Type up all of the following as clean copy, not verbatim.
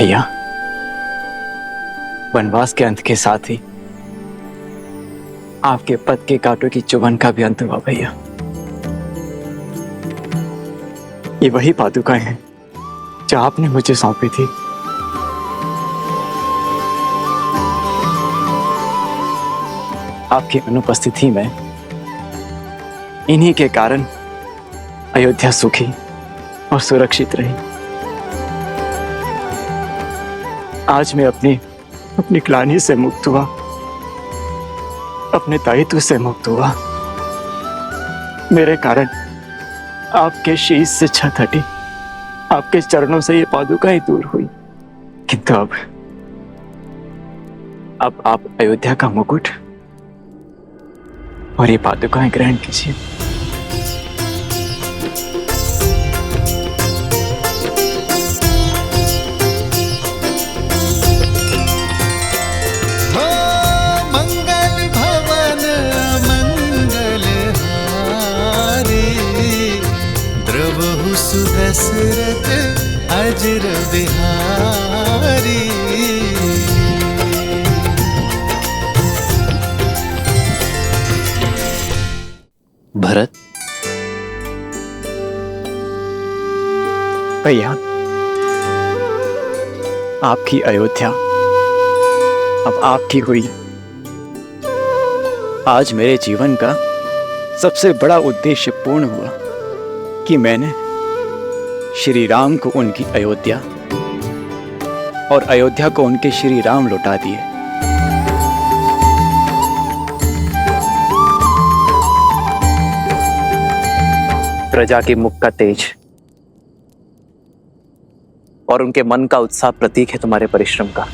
भैया, वनवास के अंत के साथ ही आपके पद के कांटों की चुभन का भी अंत हुआ भैया। ये वही पादुकाएं हैं जो आपने मुझे सौंपी थी। आपकी अनुपस्थिति में इन्हीं के कारण अयोध्या सुखी और सुरक्षित रही। आज मैं अपनी ग्लानि से मुक्त हुआ, अपने दायित्व से मुक्त हुआ। मेरे कारण आपके शीश से छत हटी, आपके चरणों से ये पादुकाएं दूर हुई। किंतु अब आप अयोध्या का मुकुट और ये पादुकाएं ग्रहण कीजिए। दशरथ अजर बिहारी। भरत, भैया, आपकी अयोध्या अब आपकी हुई। आज मेरे जीवन का सबसे बड़ा उद्देश्य पूर्ण हुआ कि मैंने श्री राम को उनकी अयोध्या और अयोध्या को उनके श्री राम लौटा दिए। प्रजा के मुख का तेज और उनके मन का उत्साह प्रतीक है तुम्हारे परिश्रम का।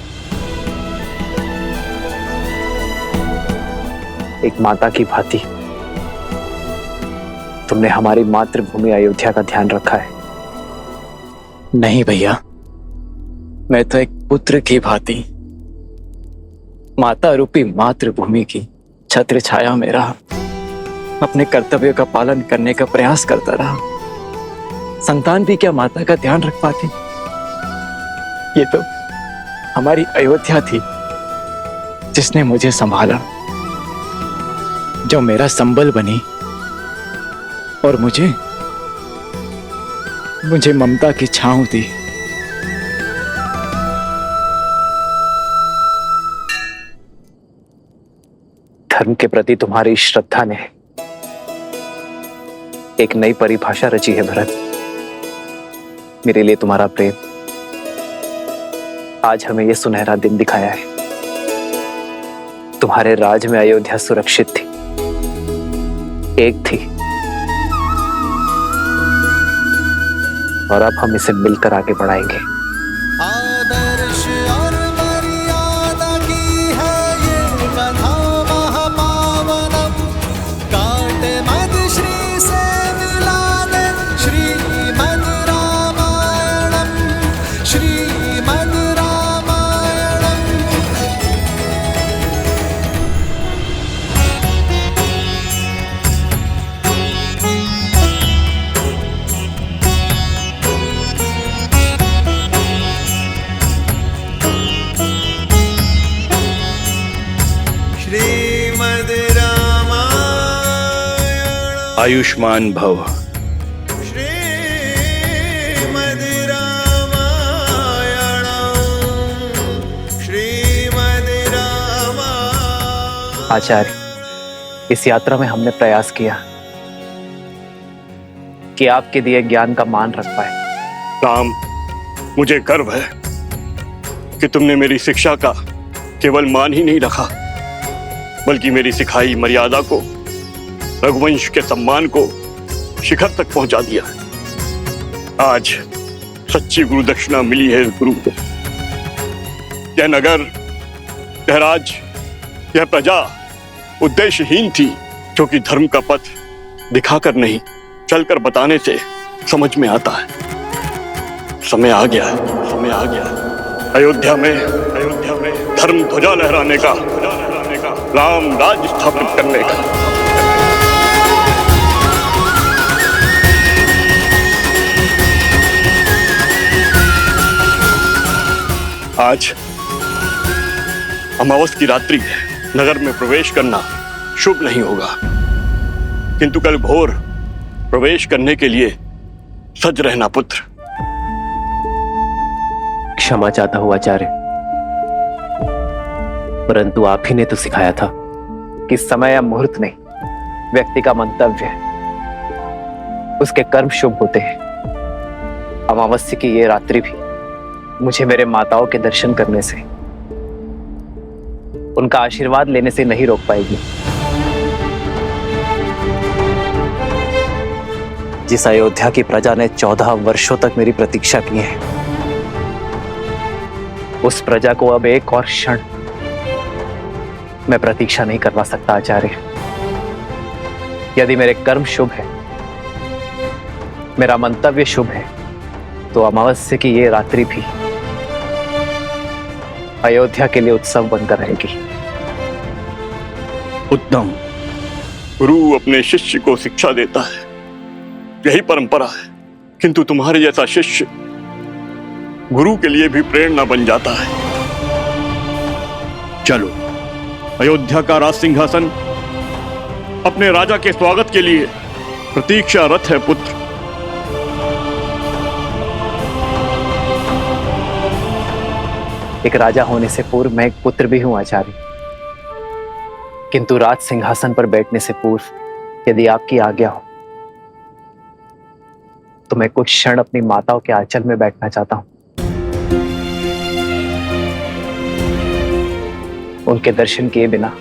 एक माता की भांति तुमने हमारी मातृभूमि अयोध्या का ध्यान रखा है। नहीं भैया, मैं तो एक पुत्र की भांति माता रूपी मातृभूमि की छत्र छाया में रहा, अपने कर्तव्यों का पालन करने का प्रयास करता रहा। संतान भी क्या माता का ध्यान रख पाती? ये तो हमारी अयोध्या थी जिसने मुझे संभाला, जो मेरा संबल बनी और मुझे ममता की छांव दी। धर्म के प्रति तुम्हारी श्रद्धा ने एक नई परिभाषा रची है भरत। मेरे लिए तुम्हारा प्रेम आज हमें यह सुनहरा दिन दिखाया है। तुम्हारे राज में अयोध्या सुरक्षित थी, एक थी, और अब हम इसे मिलकर आगे बढ़ाएंगे। आदर्श और मर्यादा की है ये कथा महापावनम। काट मद श्री से मिला दे श्रीमद् रामायणम, श्रीमद् रामायणम। श्रीमद् रामायण आयुष्मान भव। श्रीमद् रामायण, श्रीमद् रामायण। आचार्य, इस यात्रा में हमने प्रयास किया कि आपके दिए ज्ञान का मान रख पाए। राम, मुझे गर्व है कि तुमने मेरी शिक्षा का केवल मान ही नहीं रखा, बल्कि मेरी सिखाई मर्यादा को, रघुवंश के सम्मान को शिखर तक पहुंचा दिया। आज सच्ची गुरु दक्षिणा मिली है इस गुरु को। यह नगर, यह राज, यह प्रजा उद्देश्यहीन थी, जो कि धर्म का पथ दिखाकर नहीं, चलकर बताने से समझ में आता है। समय आ गया है, समय आ गया है। अयोध्या में धर्म ध्वजा लहराने का, राम राज स्थापित करने का। आज अमावस की रात्रि है, नगर में प्रवेश करना शुभ नहीं होगा, किंतु कल भोर प्रवेश करने के लिए सज रहना पुत्र। क्षमा चाहता हूं आचार्य, परंतु आप ही ने तो सिखाया था कि समय या मुहूर्त नहीं, व्यक्ति का मंतव्य है, उसके कर्म शुभ होते हैं। अमावस्या की ये रात्रि भी मुझे मेरे माताओं के दर्शन करने से, उनका आशीर्वाद लेने से नहीं रोक पाएगी। जिस अयोध्या की प्रजा ने 14 वर्षों तक मेरी प्रतीक्षा की है, उस प्रजा को अब एक और क्षण मैं प्रतीक्षा नहीं करवा सकता आचार्य। यदि मेरे कर्म शुभ है, मेरा मंतव्य शुभ है, तो अमावस्या की ये रात्रि भी अयोध्या के लिए उत्सव बनकर रहेगी। उत्तम। गुरु अपने शिष्य को शिक्षा देता है, यही परंपरा है, किंतु तुम्हारे जैसा शिष्य गुरु के लिए भी प्रेरणा बन जाता है। चलो, अयोध्या का राज सिंहासन अपने राजा के स्वागत के लिए प्रतीक्षारत है पुत्र। एक राजा होने से पूर्व मैं एक पुत्र भी हूं आचार्य, किंतु राज सिंहासन पर बैठने से पूर्व यदि आपकी आज्ञा हो तो मैं कुछ क्षण अपनी माताओं के आंचल में बैठना चाहता हूं। उनके दर्शन किए बिना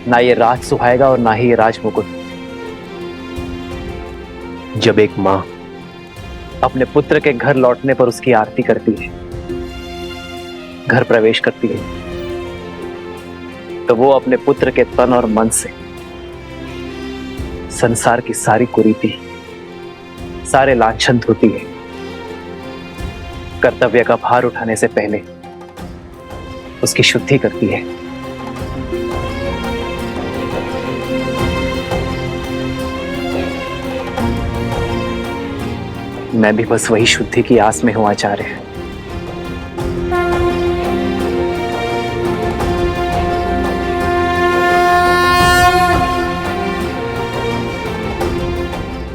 ना ये राज सुहाएगा और ना ही ये राज मुकुट। जब एक मां अपने पुत्र के घर लौटने पर उसकी आरती करती है, घर प्रवेश करती है, तो वो अपने पुत्र के तन और मन से संसार की सारी कुरीति, सारे लांछन धोती है। कर्तव्य का भार उठाने से पहले उसकी शुद्धि करती है। मैं भी बस वही शुद्धि की आस में हूं आचार्य।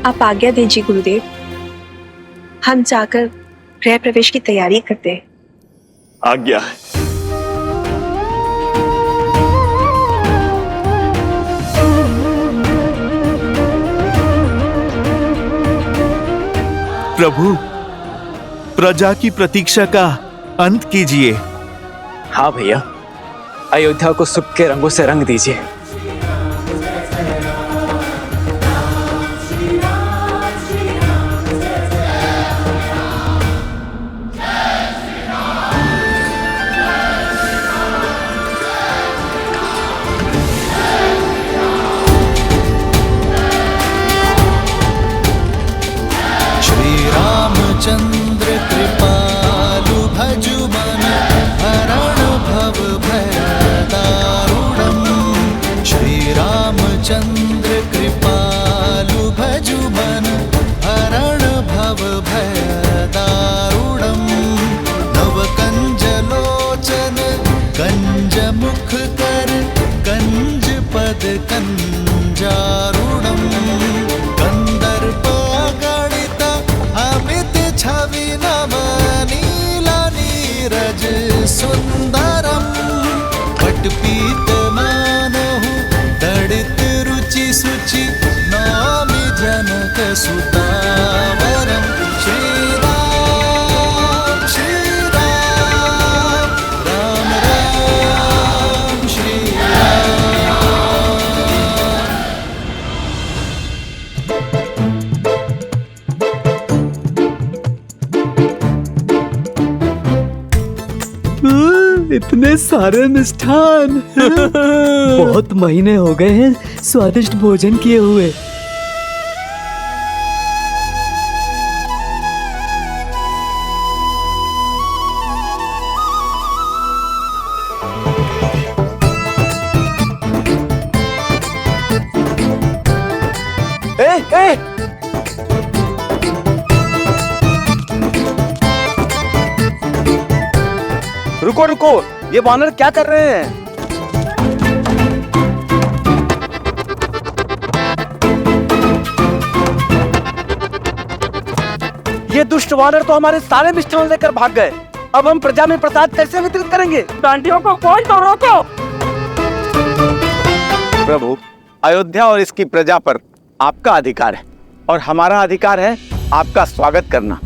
आप आज्ञा दीजिए गुरुदेव, हम जाकर गृह प्रवेश की तैयारी करते हैं। आज्ञा है। प्रभु, प्रजा की प्रतीक्षा का अंत कीजिए। हाँ भैया, अयोध्या को सुख के रंगों से रंग दीजिए। चंद्र कृपालु भजु मन हरण भव भय दारुणम्। श्री रामचंद्र कृपालु भजु मन हरण भव भय दारुणम्। नव कंज लोचन कंज मुख कर कंज पद कंजारुणम्। कंदर्प अगणित अमित छवि नव नीला नीरज सुंदरम्। पटपीत मानहु दड़ित रुचि सुचि नामि जनक सुतावरम्। श्री राम राम राम श्री इतने सारे मिष्ठान। बहुत महीने हो गए हैं स्वादिष्ट भोजन किए हुए। रुको रुको, ये वानर क्या कर रहे हैं? ये दुष्ट वानर तो हमारे सारे मिष्ठान लेकर भाग गए। अब हम प्रजा में प्रसाद कैसे वितरित करेंगे? डांडियों को कोई तो रोको। प्रभु, अयोध्या और इसकी प्रजा पर आपका अधिकार है और हमारा अधिकार है आपका स्वागत करना।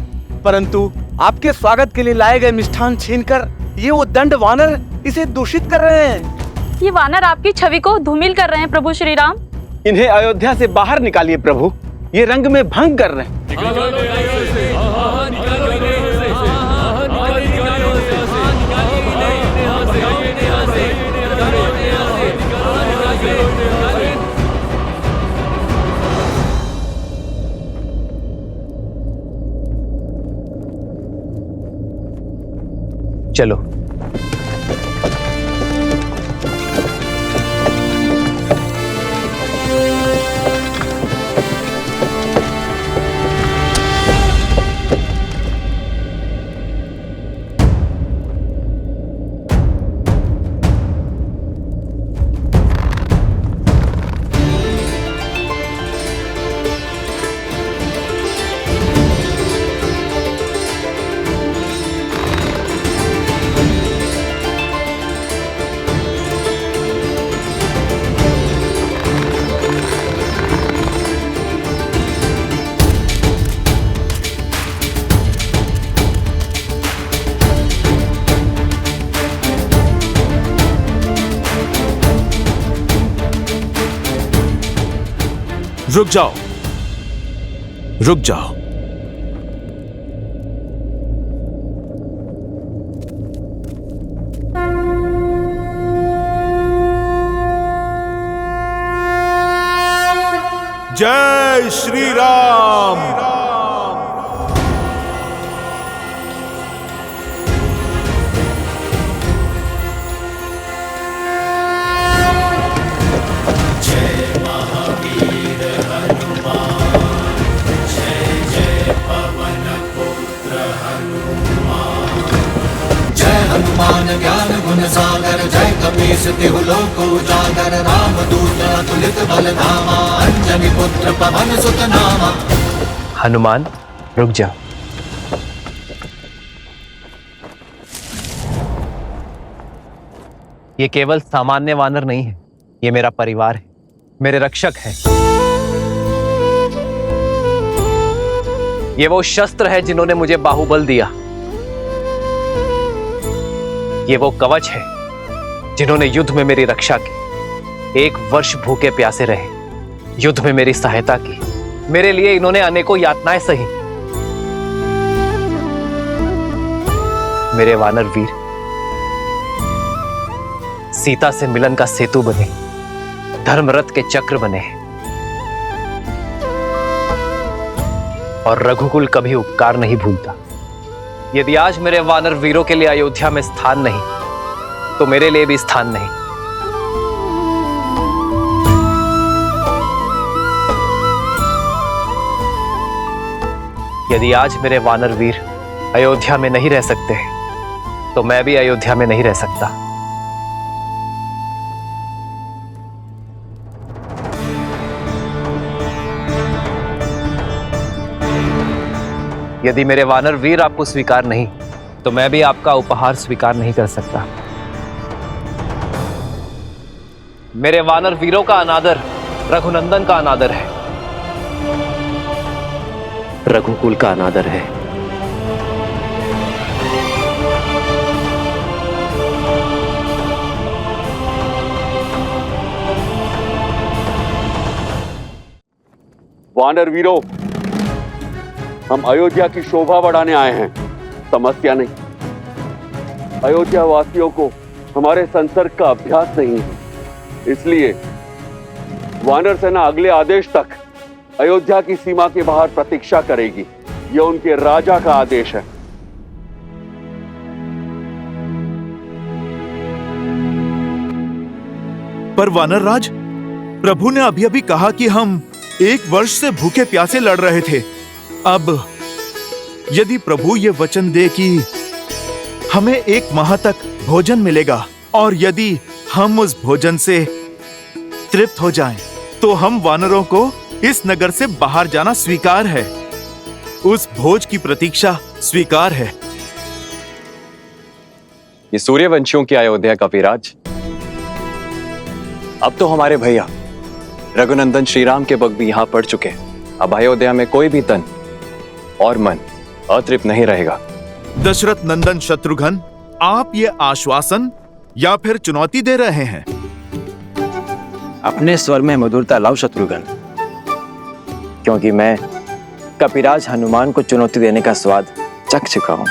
परंतु आपके स्वागत के लिए लाए गए मिष्ठान छीनकर ये उद्दंड वानर इसे दूषित कर रहे हैं। ये वानर आपकी छवि को धूमिल कर रहे हैं प्रभु श्री राम। इन्हें अयोध्या से बाहर निकालिए प्रभु, ये रंग में भंग कर रहे हैं। चलो। रुक जाओ, रुक जाओ। जय श्री राम। हनुमान ज्ञान गुण सागर जय कपीस तिहु लोक उजागर रामदूत अतुलित बल धामा अंजनी पुत्र पवन सुत नामा। हनुमान, रुक जा। ये केवल सामान्य वानर नहीं है, ये मेरा परिवार है, मेरे रक्षक हैं। ये वो शस्त्र है जिन्होंने मुझे बाहुबल दिया। ये वो कवच है जिन्होंने युद्ध में मेरी रक्षा की। 1 वर्ष भूखे प्यासे रहे, युद्ध में मेरी सहायता की। मेरे लिए इन्होंने अनेकों यातनाएं सही। मेरे वानर वीर सीता से मिलन का सेतु बने, धर्मरथ के चक्र बने और रघुकुल कभी उपकार नहीं भूलता। यदि आज मेरे वानर वीरों के लिए अयोध्या में स्थान नहीं, तो मेरे लिए भी स्थान नहीं। यदि आज मेरे वानर वीर अयोध्या में नहीं रह सकते, तो मैं भी अयोध्या में नहीं रह सकता। यदि मेरे वानर वीर आपको स्वीकार नहीं, तो मैं भी आपका उपहार स्वीकार नहीं कर सकता। मेरे वानर वीरों का अनादर रघुनंदन का अनादर है, रघुकुल का अनादर है। वानर वीरों, हम अयोध्या की शोभा बढ़ाने आए हैं, समस्या नहीं। अयोध्या वासियों को हमारे संसर्ग का अभ्यास नहीं है, इसलिए वानर सेना अगले आदेश तक अयोध्या की सीमा के बाहर प्रतीक्षा करेगी। यह उनके राजा का आदेश है। पर वानर राज, प्रभु ने अभी अभी कहा कि हम 1 वर्ष से भूखे प्यासे लड़ रहे थे। अब यदि प्रभु ये वचन दे कि हमें 1 माह तक भोजन मिलेगा, और यदि हम उस भोजन से तृप्त हो जाएं, तो हम वानरों को इस नगर से बाहर जाना स्वीकार है। उस भोज की प्रतीक्षा स्वीकार है। ये सूर्यवंशियों की अयोध्या का विराज अब तो हमारे भैया रघुनंदन श्रीराम के वक्त भी यहां पड़ चुके हैं। अब अयोध्या में कोई भी तन और मन अतृप्त नहीं रहेगा। दशरथ नंदन शत्रुघ्न, आप ये आश्वासन या फिर चुनौती दे रहे हैं? अपने स्वर में मधुरता लाओ शत्रुघ्न, क्योंकि मैं कपिराज हनुमान को चुनौती देने का स्वाद चख चुका हूं।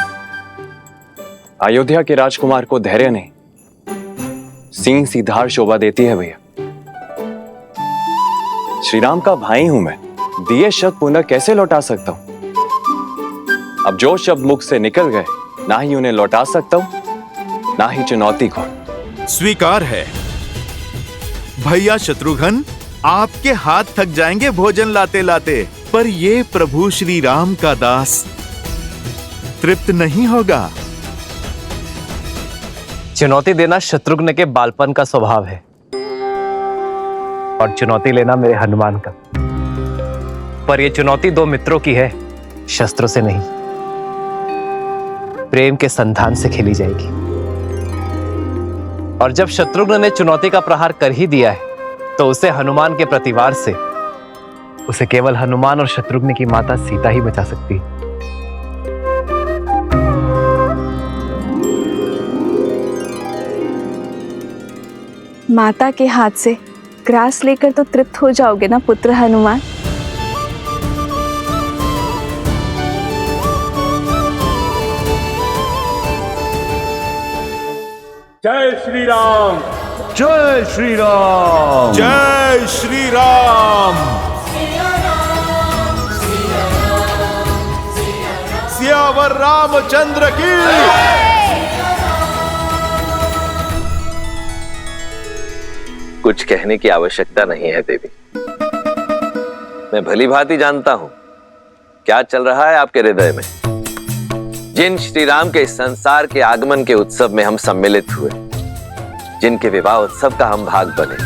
अयोध्या के राजकुमार को धैर्य नहीं, सिंह सी धार शोभा देती है भैया। श्रीराम का भाई हूं मैं, दिए शब्द पुनः कैसे लौटा सकता हूं? अब जो शब्द मुख से निकल गए, ना ही उन्हें लौटा सकता हूं, ना ही चुनौती को। स्वीकार है। भैया शत्रुघ्न, आपके हाथ थक जाएंगे भोजन लाते लाते, पर ये प्रभु श्री राम का दास तृप्त नहीं होगा। चुनौती देना शत्रुघ्न के बालपन का स्वभाव है, और चुनौती लेना मेरे हनुमान का। पर यह चुनौती 2 मित्रों की है, शस्त्रों से नहीं, प्रेम के संधान से खेली जाएगी। और जब शत्रुघ्न ने चुनौती का प्रहार कर ही दिया है, तो उसे हनुमान के प्रतिवार से उसे केवल हनुमान और शत्रुघ्न की माता सीता ही बचा सकती है। माता के हाथ से ग्रास लेकर तो तृप्त हो जाओगे ना पुत्र हनुमान? जय श्री राम, जय श्री राम, जय श्री राम। सियावर रामचंद्र की। कुछ कहने की आवश्यकता नहीं है देवी, मैं भली भांति जानता हूं क्या चल रहा है आपके हृदय में। जिन श्री राम के इस संसार के आगमन के उत्सव में हम सम्मिलित हुए, जिनके विवाह उत्सव का हम भाग बने,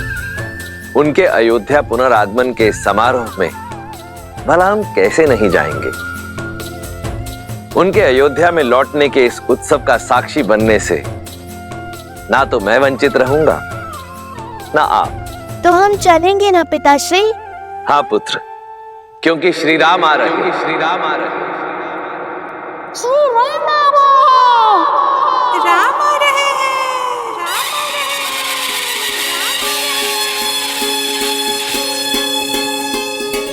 उनके अयोध्या पुनरागमन के समारोह में भला हम कैसे नहीं जाएंगे। उनके अयोध्या में लौटने के इस उत्सव का साक्षी बनने से ना तो मैं वंचित रहूंगा, ना आप। तो हम चलेंगे ना पिताश्री? हाँ पुत्र, क्योंकि श्री राम आ रहे हैं, श्री राम आ रहे हैं। श्री राम आ रहे हैं, राम आ रहे हैं,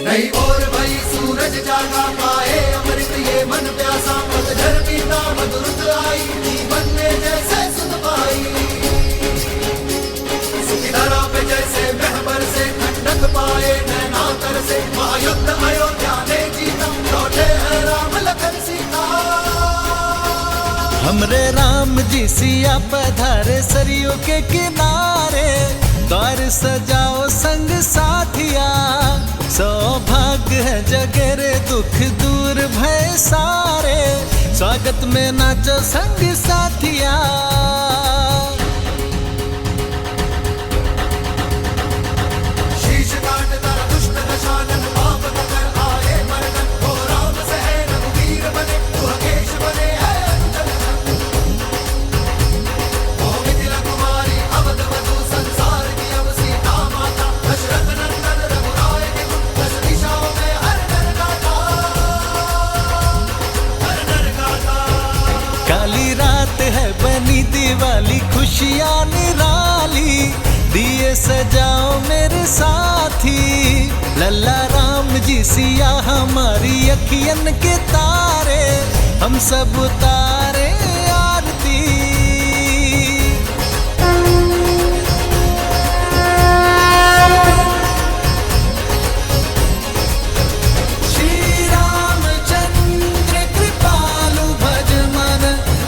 नई और भई सूरज जागा पाए अमृत ये मन प्यासा, पतझड़ बीता मधुरत आई, जीवन में जैसे सुध पाई। सुखी धरा पे जैसे महबर से ठंडक पाए नैना तर से, महायुद्ध अयोध्या ने जीता, लौटे हैं राम लखन सीता। हमरे राम जी सिया पधारे सरयू के किनारे, द्वार सजाओ संग साथिया, सौभाग्य है जगरे दुख दूर भय सारे, स्वागत में नाचो संग साथिया। शीश काट तारा दुष्ट दशानन, पाप कर आए मर्दन, वो राम सहे रघुवीर बने, तू हकेश बने है अंजन। ओ मिथिला कुमारी अवध वधू, संसार की अब सीता माता, दशरथ नंदन रघुराय के गुण, 10 दिशाओं में हर नर गाता, हर नर गाता। काली रात है बनी दिवाली, खुशियाँ निराली, दिए सजाओ मेरे साथी, लल्ला राम जी सिया हमारी अखियन के तारे, हम सब उतारे आरती। श्री रामचंद्र कृपालु भज मन,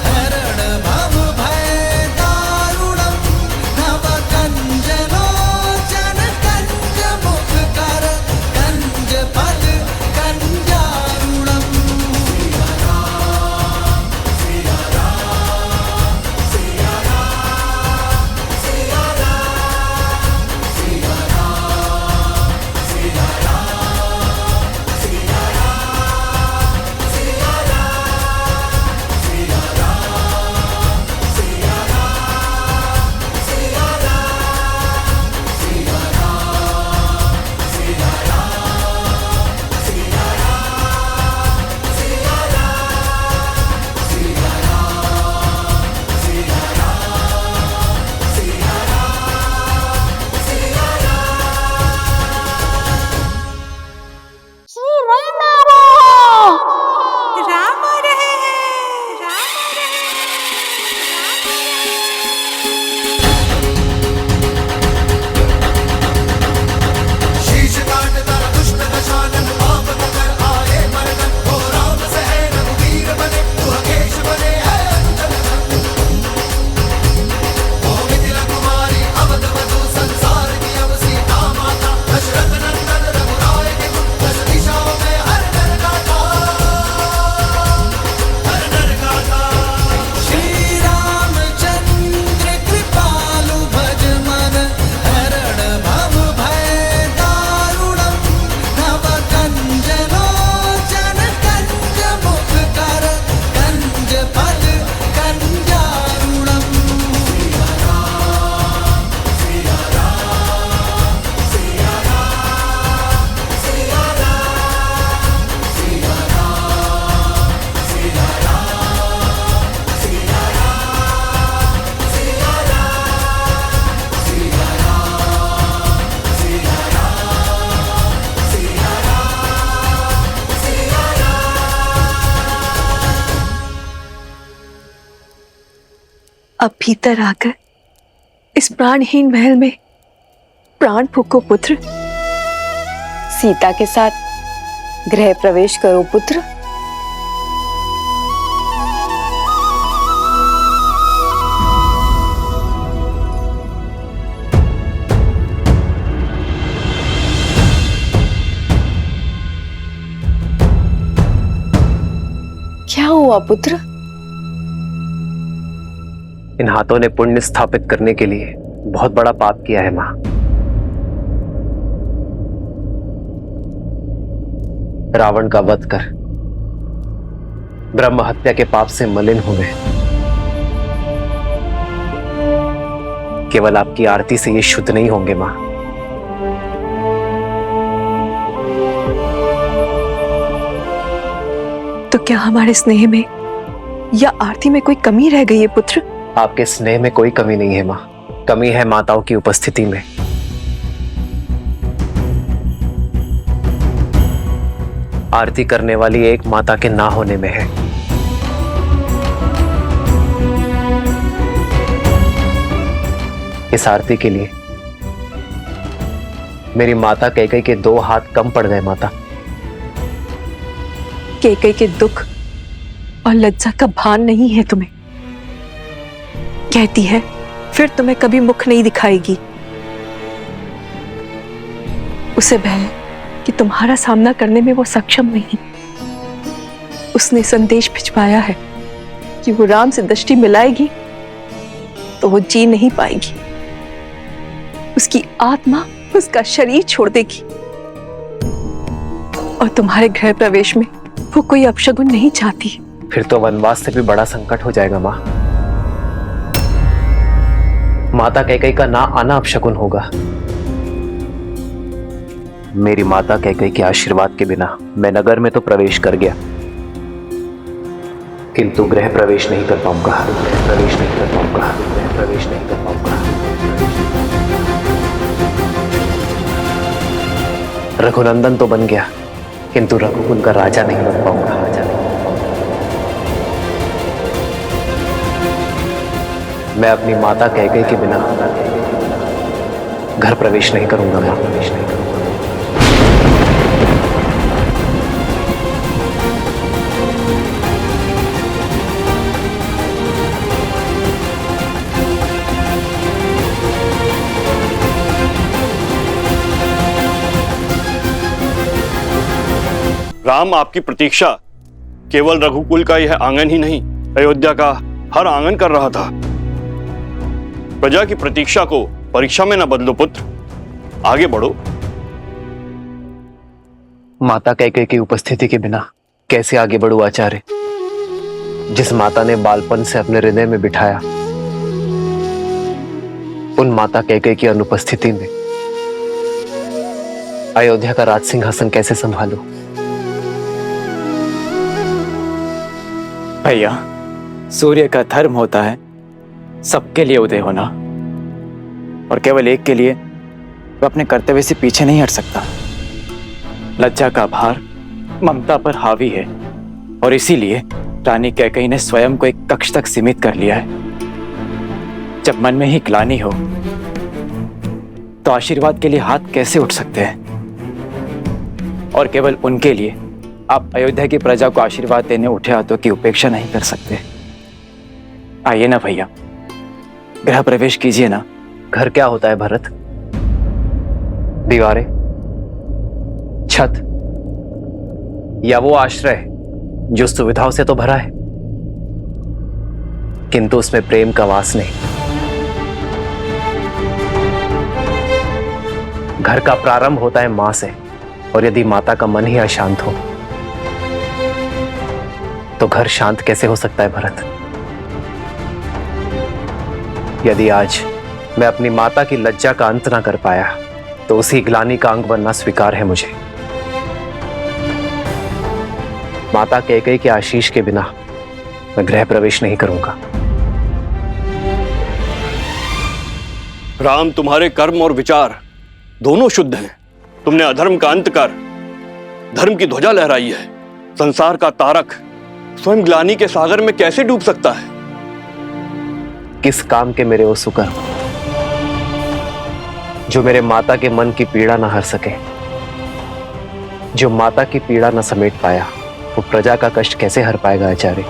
हरण भव भय दारुणम, नव कंज लोचन कंज मुख कर, कंज पद कंजारुणम। सिया अब भीतर आकर इस प्राणहीन महल में प्राण फूको पुत्र। सीता के साथ गृह प्रवेश करो पुत्र। क्या हुआ पुत्र? इन हाथों ने पुण्य स्थापित करने के लिए बहुत बड़ा पाप किया है मां। रावण का वध कर ब्रह्म हत्या के पाप से मलिन हुए। केवल आपकी आरती से ये शुद्ध नहीं होंगे मां। तो क्या हमारे स्नेह में या आरती में कोई कमी रह गई है पुत्र? आपके स्नेह में कोई कमी नहीं है मां, कमी है माताओं की उपस्थिति में। आरती करने वाली एक माता के ना होने में है। इस आरती के लिए मेरी माता कैकेयी के 2 हाथ कम पड़ गए माता। कैकेयी के दुख और लज्जा का भान नहीं है तुम्हें। कहती है फिर तुम्हें कभी मुख नहीं दिखाएगी। उसे भय है कि तुम्हारा सामना करने में वो सक्षम नहीं। उसने संदेश भिजवाया है कि वो राम से दृष्टि मिलाएगी तो वो जी नहीं पाएगी। उसकी आत्मा उसका शरीर छोड़ देगी और तुम्हारे गृह प्रवेश में वो कोई अपशगुन नहीं चाहती। फिर तो वनवास से भी बड़ा संकट हो जाएगा मां। माता कैकेयी का ना आना अपशगुन होगा। मेरी माता कैकेयी के आशीर्वाद के बिना मैं नगर में तो प्रवेश कर गया, किंतु गृह प्रवेश नहीं कर पाऊंगा। गृह प्रवेश नहीं कर पाऊंगा। गृह प्रवेश नहीं कर पाऊंगा। रघुनंदन तो बन गया, किंतु रघुकुल का राजा नहीं बन पाऊंगा। राजा नहीं बन पाऊंगा। मैं अपनी माता कैकेयी के बिना घर प्रवेश नहीं करूंगा। मैं प्रवेश नहीं करूंगा। राम, आपकी प्रतीक्षा केवल रघुकुल का यह आंगन ही नहीं, अयोध्या का हर आंगन कर रहा था। प्रजा की प्रतीक्षा को परीक्षा में न बदलो पुत्र, आगे बढ़ो। माता कैकेयी की उपस्थिति के बिना कैसे आगे बढ़ूं आचार्य? जिस माता ने बालपन से अपने हृदय में बिठाया, उन माता कैकेयी की अनुपस्थिति में अयोध्या का राज सिंहासन कैसे संभालूं? भैया, सूर्य का धर्म होता है सबके लिए उदय होना, और केवल एक के लिए वो अपने कर्तव्य से पीछे नहीं हट सकता। लज्जा का भार ममता पर हावी है, और इसीलिए रानी कैकेयी ने स्वयं को एक कक्ष तक सीमित कर लिया है। जब मन में ही ग्लानि हो तो आशीर्वाद के लिए हाथ कैसे उठ सकते हैं? और केवल उनके लिए आप अयोध्या की प्रजा को आशीर्वाद देने उठे हाथों की उपेक्षा नहीं कर सकते। आइए ना भैया, गृह प्रवेश कीजिए ना। घर क्या होता है भरत? दीवारें, छत, या वो आश्रय जो सुविधाओं से तो भरा है, किंतु उसमें प्रेम का वास नहीं। घर का प्रारंभ होता है मां से, और यदि माता का मन ही अशांत हो तो घर शांत कैसे हो सकता है भरत? यदि आज मैं अपनी माता की लज्जा का अंत ना कर पाया तो उसी ग्लानि का अंग बनना स्वीकार है मुझे। माता कैकेयी के आशीष के बिना मैं गृह प्रवेश नहीं करूंगा। राम, तुम्हारे कर्म और विचार दोनों शुद्ध हैं। तुमने अधर्म का अंत कर धर्म की ध्वजा लहराई है। संसार का तारक स्वयं ग्लानि के सागर में कैसे डूब सकता है? किस काम के मेरे वो सुकर जो मेरे माता के मन की पीड़ा न हर सके। जो माता की पीड़ा न समेट पाया वो प्रजा का कष्ट कैसे हर पाएगा आचार्य?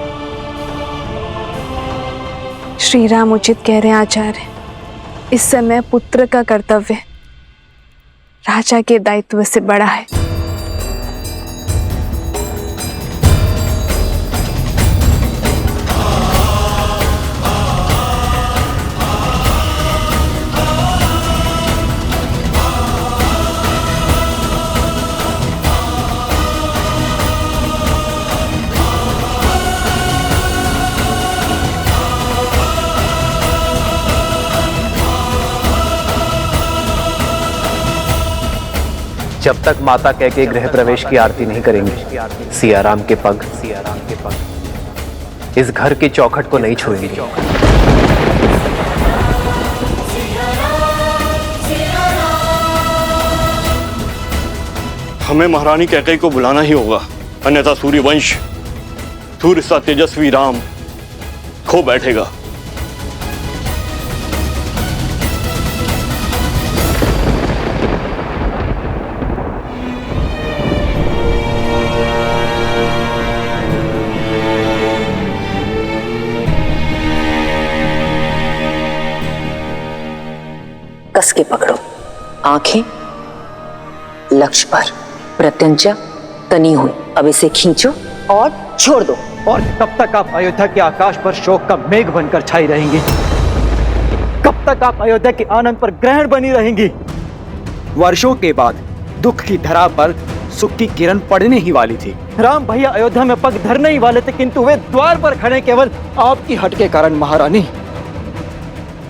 श्री राम उचित कह रहे हैं आचार्य। इस समय पुत्र का कर्तव्य राजा के दायित्व से बड़ा है। जब तक माता कह के गृह प्रवेश की आरती नहीं करेंगी, सियाराम के पग इस घर की चौखट को नहीं छुएंगे। हमें महारानी कैकेयी को बुलाना ही होगा, अन्यथा सूर्यवंश सूर्य सा तेजस्वी राम खो बैठेगा। कस के पकड़ो, आंखें लक्ष्य पर, प्रत्यंचा तनी हुई। अब इसे खींचो और छोड़ दो। और कब तक आप अयोध्या के आकाश पर शोक का मेघ बनकर छाई रहेंगी? कब तक आप अयोध्या के आनंद पर ग्रहण बनी रहेंगी? वर्षों के बाद दुख की धरा पर सुख की किरण पड़ने ही वाली थी। राम भैया अयोध्या में पग धरने ही वाले थे, किंतु वे द्वार पर खड़े केवल आपकी हट के कारण। महारानी,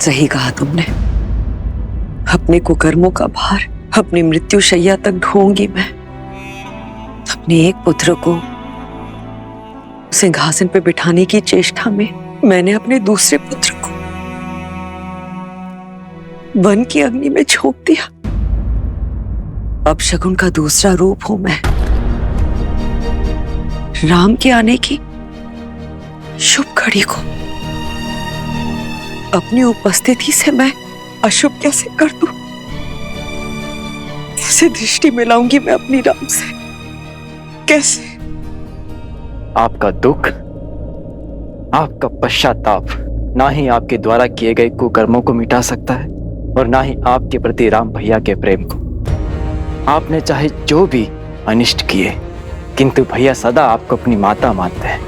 सही कहा तुमने। अपने कुकर्मों का भार अपनी मृत्यु शैया तक ढोऊंगी मैं। अपने एक पुत्र को सिंहासन पे बिठाने की चेष्टा में मैंने अपने दूसरे पुत्र को वन की अग्नि में झोंक दिया। अब शकुन का दूसरा रूप हूं मैं। राम के आने की शुभ घड़ी को अपनी उपस्थिति से मैं अशुभ कैसे कर दूं? कैसे दृष्टि मिलाऊंगी मैं अपनी राम से? कैसे? आपका दुख, आपका पश्चाताप ना ही आपके द्वारा किए गए कुकर्मों को मिटा सकता है और ना ही आपके प्रति राम भैया के प्रेम को। आपने चाहे जो भी अनिष्ट किए, किंतु भैया सदा आपको अपनी माता मानते हैं।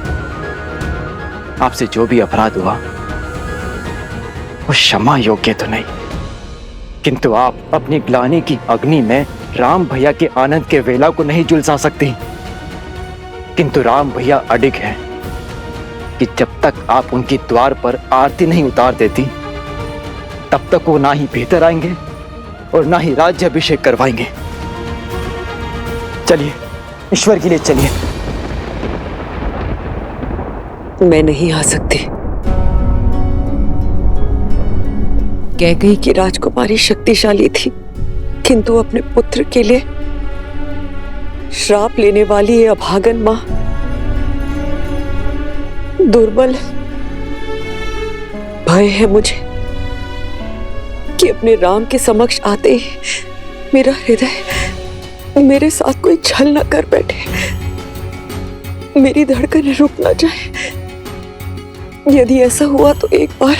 आपसे जो भी अपराध हुआ वो क्षमा योग्य तो नहीं, किंतु आप अपनी ग्लानि की अग्नि में राम भैया के आनंद के वेला को नहीं झुलसा सकती। किंतु राम भैया अडिग हैं कि जब तक आप उनके द्वार पर आरती नहीं उतार देती, तब तक वो ना ही भीतर आएंगे और ना ही राज्याभिषेक करवाएंगे। चलिए, ईश्वर के लिए चलिए। मैं नहीं आ सकती। कैकेयी की राजकुमारी शक्तिशाली थी, किंतु अपने पुत्र के लिए श्राप लेने वाली ये अभागन मां दुर्बल है। भय है मुझे कि अपने राम के समक्ष आते ही मेरा हृदय मेरे साथ कोई छल न कर बैठे, मेरी धड़कन रुक न जाए। यदि ऐसा हुआ तो एक बार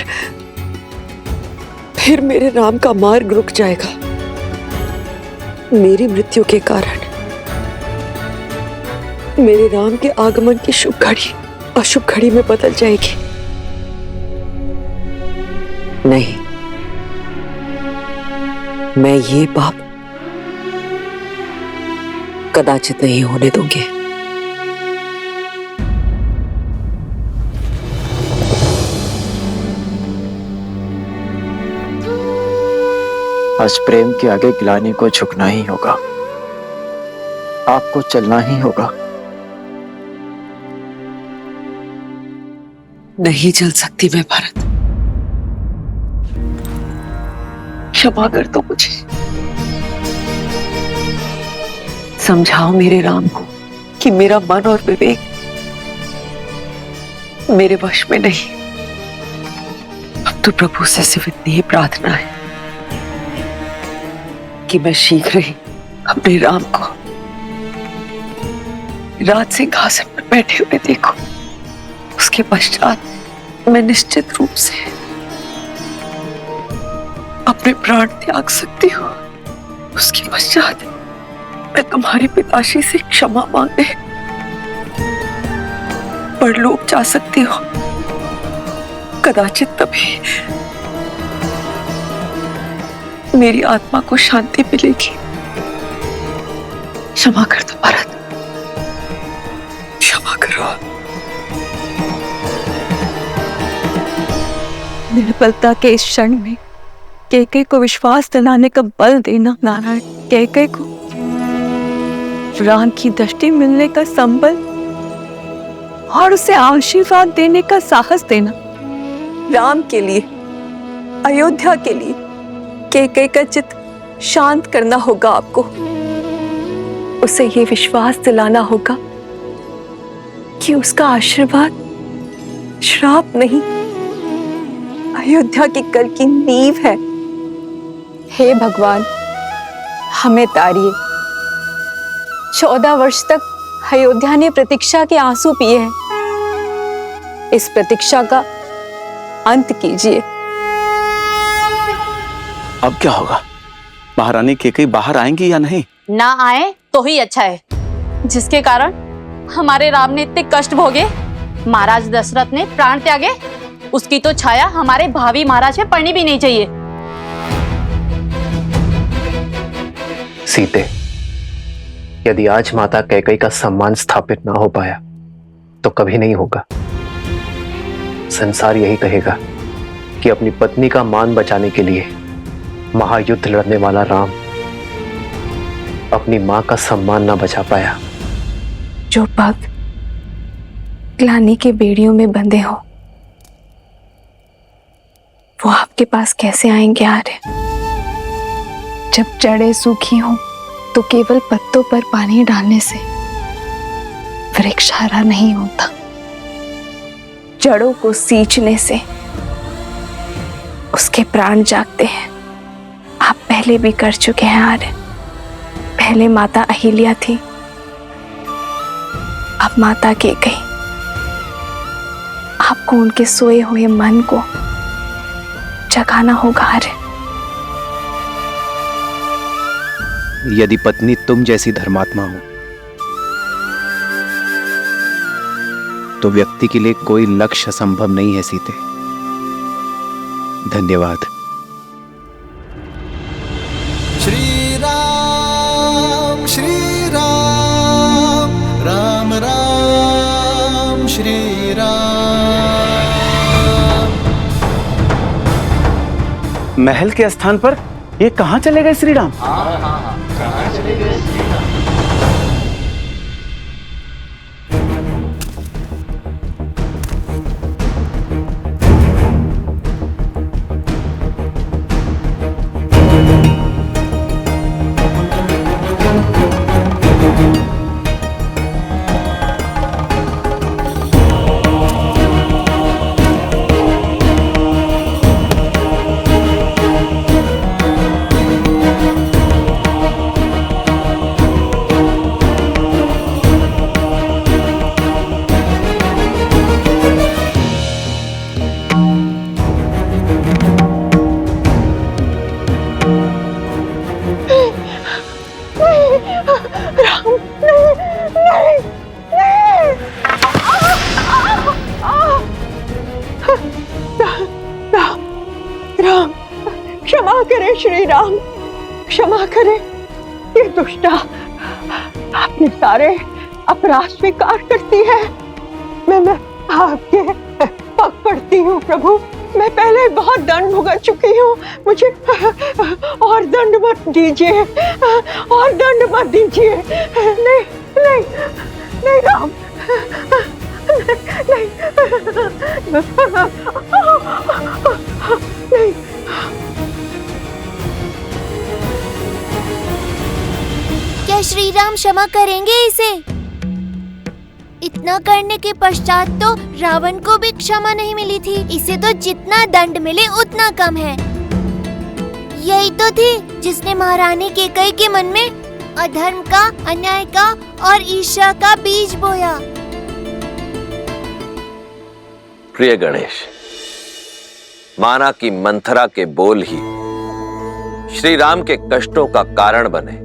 फिर मेरे राम का मार्ग रुक जाएगा। मेरी मृत्यु के कारण मेरे राम के आगमन की शुभ घड़ी अशुभ घड़ी में बदल जाएगी। नहीं, मैं ये पाप कदाचित नहीं होने दूंगी। आज प्रेम के आगे ग्लानि को झुकना ही होगा। आपको चलना ही होगा। नहीं चल सकती मैं भरत। क्षमा कर दो मुझे। समझाओ मेरे राम को कि मेरा मन और विवेक मेरे वश में नहीं। अब परंतु प्रभु से सिर्फ इतनी ही प्रार्थना है कि मैं शीघ्र ही अपने राम को राज सिंहासन पर बैठे हुए देखूं। उसके पश्चात मैं निश्चित रूप से अपने प्राण त्याग सकती हूँ। उसके पश्चात मैं तुम्हारे पिताश्री से क्षमा मांगे परलोक जा सकती हूँ। कदाचित तभी मेरी आत्मा को शांति मिलेगी। क्षमा कर दो भरत, क्षमा करो। निर्बलता के इस क्षण में कैकेयी को विश्वास दिलाने का बल देना नारायण, कैकेयी को राम की दृष्टि मिलने का संबल और उसे आशीर्वाद देने का साहस देना। राम के लिए, अयोध्या के लिए कैकेयी का चित्त शांत करना होगा आपको। उसे ये विश्वास दिलाना होगा कि उसका आशीर्वाद श्राप नहीं, अयोध्या की कल की नींव है। हे भगवान, हमें तारिए। 14 वर्ष तक अयोध्या ने प्रतीक्षा के आंसू पिए हैं। इस प्रतीक्षा का अंत कीजिए। अब क्या होगा? महारानी कैकेयी बाहर आएंगी या नहीं? ना आए तो ही अच्छा है, जिसके कारण हमारे राम ने इतने कष्ट भोगे, महाराज दशरथ ने प्राण त्यागे, उसकी तो छाया हमारे भावी महाराज पे पड़नी भी नहीं चाहिए। सीते, यदि आज माता कैकेयी का सम्मान स्थापित ना हो पाया तो कभी नहीं होगा। संसार यही कहेगा कि अपनी पत्नी का मान बचाने के लिए महायुद्ध लड़ने वाला राम अपनी मां का सम्मान ना बचा पाया। जो भक्त ग्लानि के बेड़ियों में बंधे हो, वो आपके पास कैसे आएंगे आर्य? जब जड़ें सूखी हो तो केवल पत्तों पर पानी डालने से वृक्ष हरा नहीं होता। जड़ों को सींचने से उसके प्राण जागते हैं। आप पहले भी कर चुके हैं आर्य। पहले माता अहिल्या थी, अब माता कैकेयी। आपको उनके सोए हुए मन को जगाना होगा आर्य। यदि पत्नी तुम जैसी धर्मात्मा हो तो व्यक्ति के लिए कोई लक्ष्य असंभव नहीं है सीते। धन्यवाद। श्री राम राम राम श्री राम। महल के स्थान पर ये कहाँ चले गए श्री राम? कहाँ चले गए श्री राम? राम, क्षमा करें श्री राम, क्षमा करें। ये दुष्टा अपने सारे अपराध स्वीकार करती है। मैं आपके पग पड़ती हूँ प्रभु। मैं पहले बहुत दंड भुगत चुकी हूँ, मुझे और दंड मत दीजिए, और दंड मत दीजिए। नहीं नहीं नहीं राम, नहीं नहीं। क्या श्री राम क्षमा करेंगे इसे? इतना करने के पश्चात तो रावण को भी क्षमा नहीं मिली थी। इसे तो जितना दंड मिले उतना कम है। यही तो थी जिसने महारानी कैकेयी के मन में अधर्म का, अन्याय का और ईर्ष्या का बीज बोया। प्रिय गणेश, माना कि मंथरा के बोल ही श्री राम के कष्टों का कारण बने,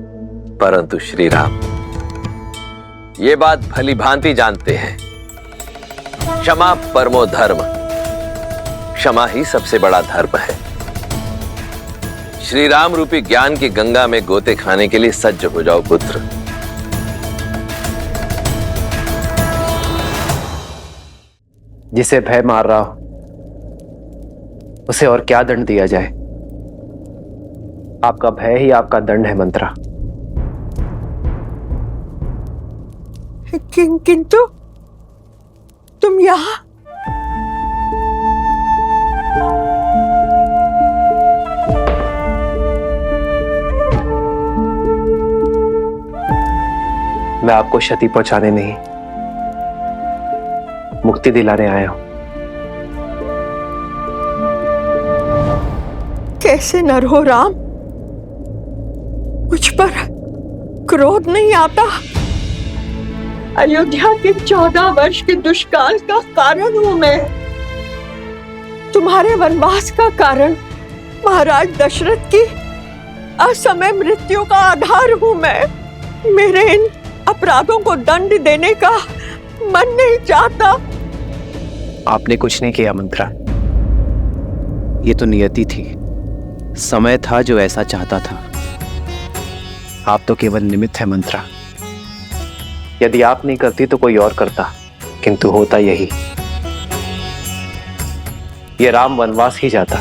परंतु श्री राम ये बात भली भांति जानते हैं, क्षमा परमो धर्म, क्षमा ही सबसे बड़ा धर्म है। श्री राम रूपी ज्ञान की गंगा में गोते खाने के लिए सज्ज हो जाओ पुत्र। जिसे भय मार रहा हो उसे और क्या दंड दिया जाए? आपका भय ही आपका दंड है मंत्रा। किंतु तुम यहाँ? मैं आपको क्षति पहुंचाने नहीं, मुक्ति दिलाने आया हूं। कैसे न रो राम, मुझ पर क्रोध नहीं आता। अयोध्या के 14 वर्ष के दुष्काल का कारण हूं मैं। तुम्हारे वनवास का कारण महाराज दशरथ की असमय मृत्यु का आधार हूं मैं। मेरे इन अपराधों को दंड देने का मन नहीं चाहता। आपने कुछ नहीं किया मंत्रा, ये तो नियति थी, समय था जो ऐसा चाहता था। आप तो केवल निमित्त है मंत्रा। यदि आप नहीं करती तो कोई और करता, किंतु होता यही, ये राम वनवास ही जाता।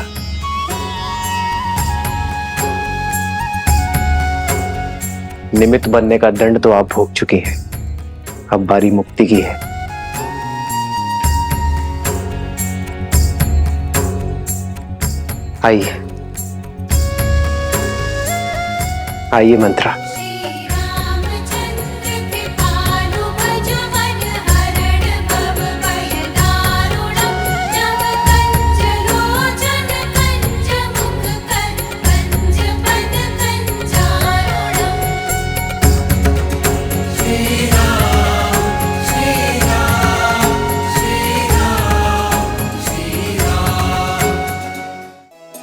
निमित्त बनने का दंड तो आप भोग चुकी हैं, अब बारी मुक्ति की है। आइए आइए मंत्रा।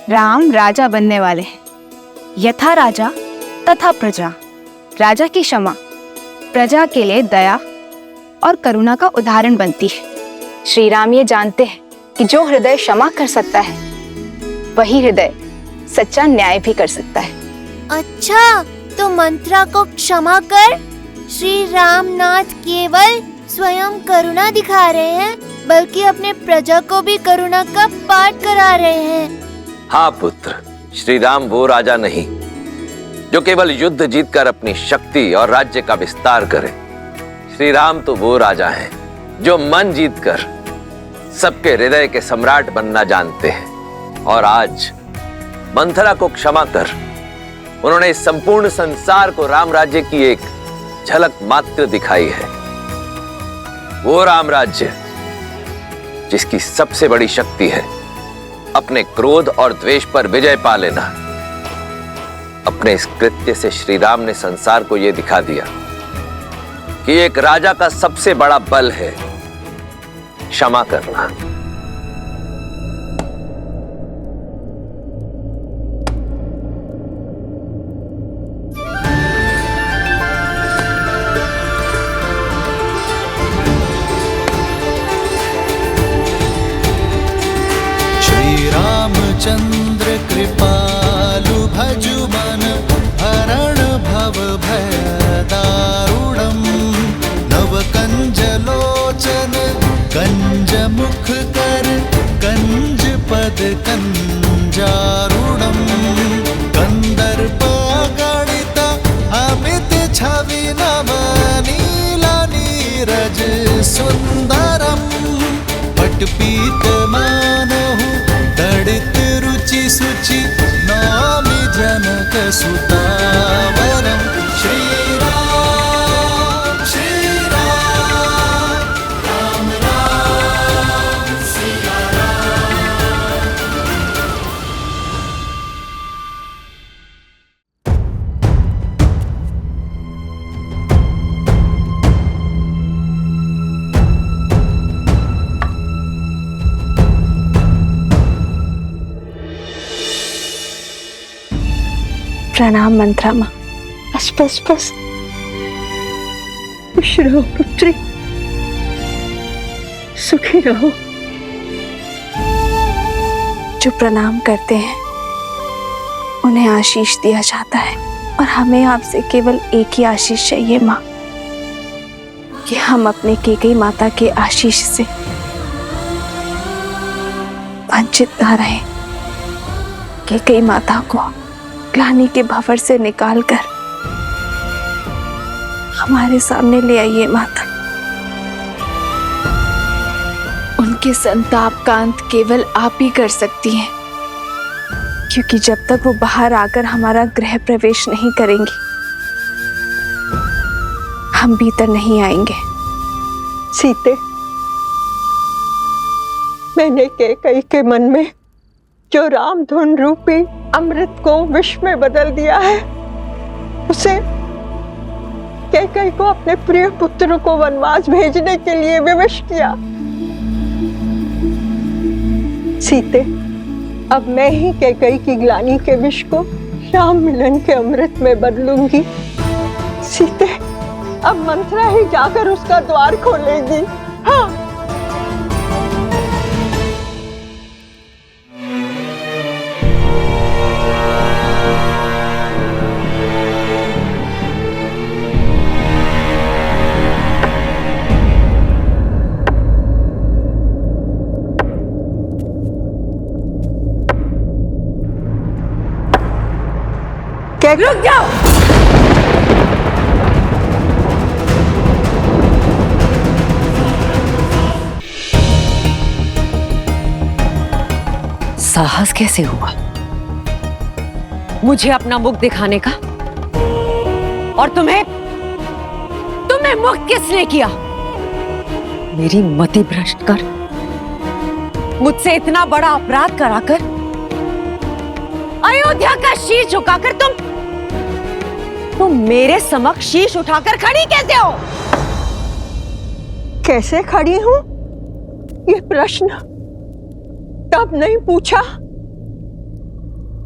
राम राजा बनने वाले हैं। यथा राजा तथा प्रजा। राजा की क्षमा प्रजा के लिए दया और करुणा का उदाहरण बनती है। श्री राम ये जानते हैं कि जो हृदय क्षमा कर सकता है वही हृदय सच्चा न्याय भी कर सकता है। अच्छा, तो मंत्रा को क्षमा कर श्री रामनाथ केवल स्वयं करुणा दिखा रहे हैं, बल्कि अपने प्रजा को भी करुणा का पाठ करा रहे हैं। हाँ पुत्र, श्री राम वो राजा नहीं जो केवल युद्ध जीतकर अपनी शक्ति और राज्य का विस्तार करे। श्री राम तो वो राजा हैं जो मन जीतकर सबके हृदय के सम्राट बनना जानते हैं। और आज मंथरा को क्षमा कर उन्होंने इस संपूर्ण संसार को राम राज्य की एक झलक मात्र दिखाई है। वो राम राज्य जिसकी सबसे बड़ी शक्ति है अपने क्रोध और द्वेष पर विजय पा लेना। अपने इस कृत्य से श्री राम ने संसार को यह दिखा दिया कि एक राजा का सबसे बड़ा बल है क्षमा करना। चंद्र कृपालु भजु मन हरण भव भय दारुणम। नव कंज लोचन कंज मुख कर कंज पद कंजारुणम। कंदर्प गणित अमित छवि नव नीला नीरज सुंदरम। पटपीत मानहु तड़ित रुचि सुचि नौमि जनक सुतावरम। श्री राम प्रणाम मंत्रा माँ। बस बस बस, खुश रहो पुत्री, सुखी रहो। जो प्रणाम करते हैं उन्हें आशीष दिया जाता है, और हमें आपसे केवल एक ही आशीष चाहिए माँ, कि हम अपने कैकेयी माता के आशीष से वंचित ना रहें। कैकेयी माता को ग्लानि के भंवर से निकालकर हमारे सामने ले आइए माता। उनके संताप का अंत केवल आप ही कर सकती हैं, क्योंकि जब तक वो बाहर आकर हमारा गृह प्रवेश नहीं करेंगी, हम भीतर नहीं आएंगे। सीते, मैंने कैकेयी के मन में जो रामधुन रूपी अमृत को विष में बदल दिया है, उसे कैकेयी को अपने प्रिय पुत्र को वनवास भेजने के लिए विवश किया। सीते, अब मैं ही कैकेयी की ग्लानि के विष को राम मिलन के अमृत में बदलूंगी। सीते, अब मंत्रा ही जाकर उसका द्वार खोलेगी। हाँ। रुक जाओ। साहस कैसे हुआ मुझे अपना मुख दिखाने का? और तुम्हें मुक्त किसने किया? मेरी मति भ्रष्ट कर मुझसे इतना बड़ा अपराध कराकर अयोध्या का शीश झुकाकर तुम मेरे समक्ष शीश उठाकर खड़ी कैसे हो? कैसे खड़ी हूं? ये प्रश्न तब नहीं पूछा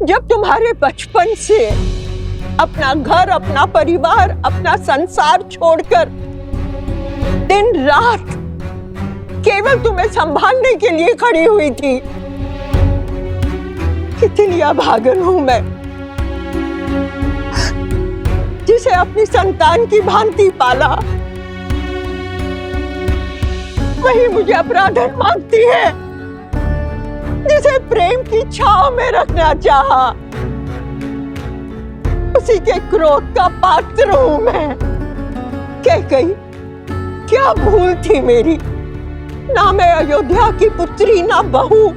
जब तुम्हारे बचपन से अपना घर, अपना परिवार, अपना संसार छोड़कर दिन रात केवल तुम्हें संभालने के लिए खड़ी हुई थी। कितनी अभागन हूं मैं, जिसे अपनी संतान की भांति पाला, वही मुझे अपराधन मानती है, जिसे प्रेम की छांव में रखना चाहा। उसी के क्रोध का पात्र हूं मैं। कैकेयी, क्या भूल थी मेरी? ना मैं अयोध्या की पुत्री, ना बहू।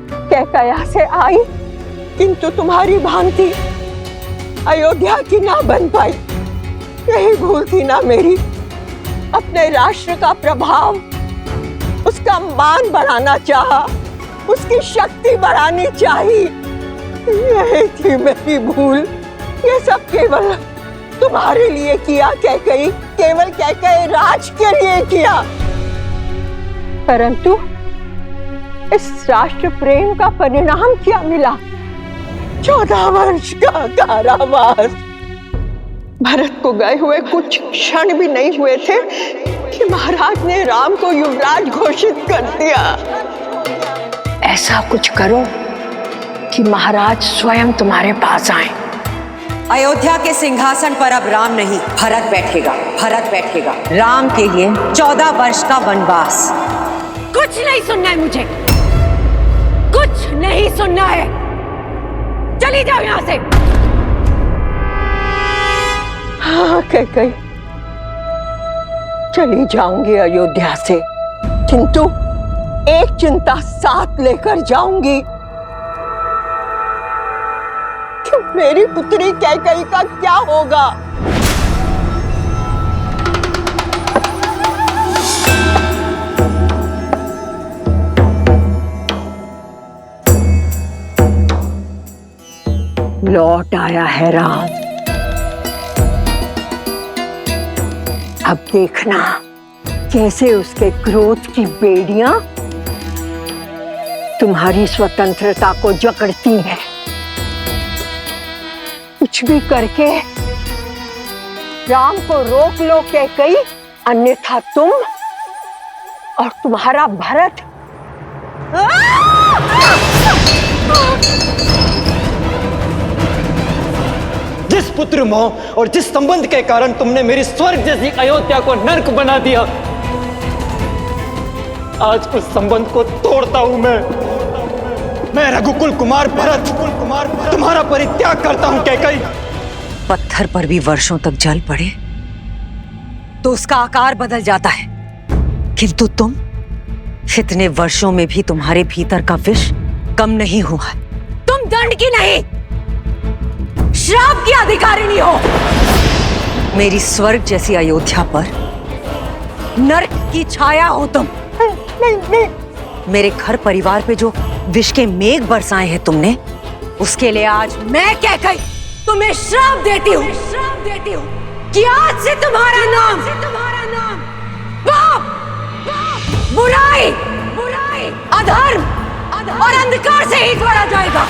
कैकेयी से आई, किंतु तुम्हारी भांति अयोध्या की ना बन पाई। यही भूल थी ना मेरी। अपने राष्ट्र का प्रभाव, उसका मान बढ़ाना चाहा, उसकी शक्ति बढ़ानी चाहिए। यही थी मेरी भूल। ये सब केवल तुम्हारे लिए किया कैकेयी, केवल कैकेयी राज के लिए किया। परंतु इस राष्ट्र प्रेम का परिणाम क्या मिला? 14 वर्ष का कारावास। भरत को गए हुए कुछ क्षण भी नहीं हुए थे कि महाराज ने राम को युवराज घोषित कर दिया। ऐसा कुछ करो कि महाराज स्वयं तुम्हारे पास आए। अयोध्या के सिंहासन पर अब राम नहीं, भरत बैठेगा। भरत बैठेगा। राम के लिए 14 वर्ष का वनवास। कुछ नहीं सुनना है मुझे, कुछ नहीं सुनना है। चली जाओ यहां से। हाँ कैकेयी, चली जाऊंगी अयोध्या से, किंतु एक चिंता साथ लेकर जाऊंगी कि मेरी पुत्री कैकेयी का क्या होगा। लौट आया है राम। अब देखना कैसे उसके क्रोध की बेड़ियां तुम्हारी स्वतंत्रता को जकड़ती हैं। कुछ भी करके राम को रोक लो कैकेयी, अन्यथा तुम और तुम्हारा भरत जिस पुत्र मोह और जिस संबंध के कारण तुमने मेरी स्वर्ग जैसी अयोध्या को नर्क बना दिया, आज उस संबंध को तोड़ता हूं मैं रघुकुल कुमार भरत तुम्हारा परित्याग करता हूं कैकेयी। पत्थर पर भी वर्षों तक जल पड़े तो उसका आकार बदल जाता है, किंतु तुम इतने वर्षों में भी तुम्हारे भीतर का विष कम नहीं हुआ। तुम दंड की नहीं, श्राप की अधिकारिणी हो। मेरी स्वर्ग जैसी अयोध्या पर नरक की छाया हो तुम। नहीं। मेरे घर परिवार पे जो विष के मेघ बरसाए हैं तुमने, उसके लिए आज मैं कैकेयी तुम्हें श्राप देती हूँ कि आज से तुम्हारा नाम पाप, बुराई, अधर्म और अंधकार से ही जोड़ा जाएगा।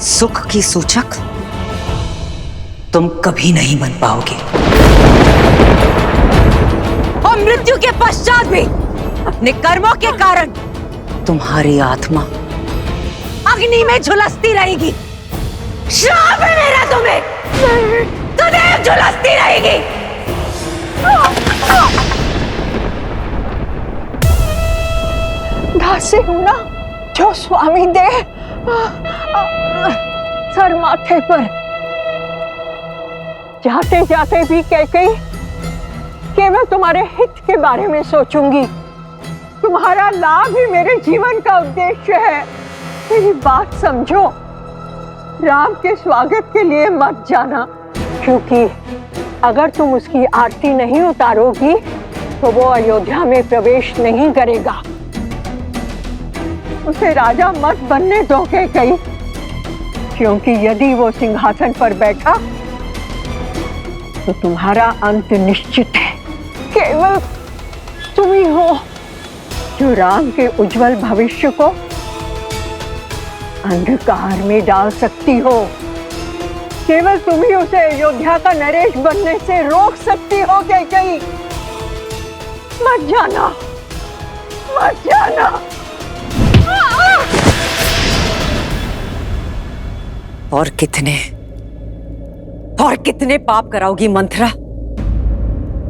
सुख की सूचक तुम कभी नहीं बन पाओगे और मृत्यु के पश्चात भी अपने कर्मों के कारण तुम्हारी आत्मा अग्नि में झुलसती रहेगी। श्राप है मेरा तुम्हें, सदैव झुलसती रहेगी। दासी हूं ना, जो स्वामी दे सर माथे पर। जाते जाते भी कैकेयी केवल तुम्हारे हित के बारे में सोचूंगी। तुम्हारा लाभ ही मेरे जीवन का उद्देश्य है। मेरी बात समझो, राम के स्वागत के लिए मत जाना, क्योंकि अगर तुम उसकी आरती नहीं उतारोगी तो वो अयोध्या में प्रवेश नहीं करेगा। उसे राजा मत बनने दो कैकेयी, क्योंकि यदि वो सिंहासन पर बैठा तो तुम्हारा अंत निश्चित है। केवल तुम ही हो जो राम के उज्जवल भविष्य को अंधकार में डाल सकती हो। केवल तुम ही उसे अयोध्या का नरेश बनने से रोक सकती हो कैकेयी। मत जाना, मत जाना। और कितने पाप कराओगी मंथरा?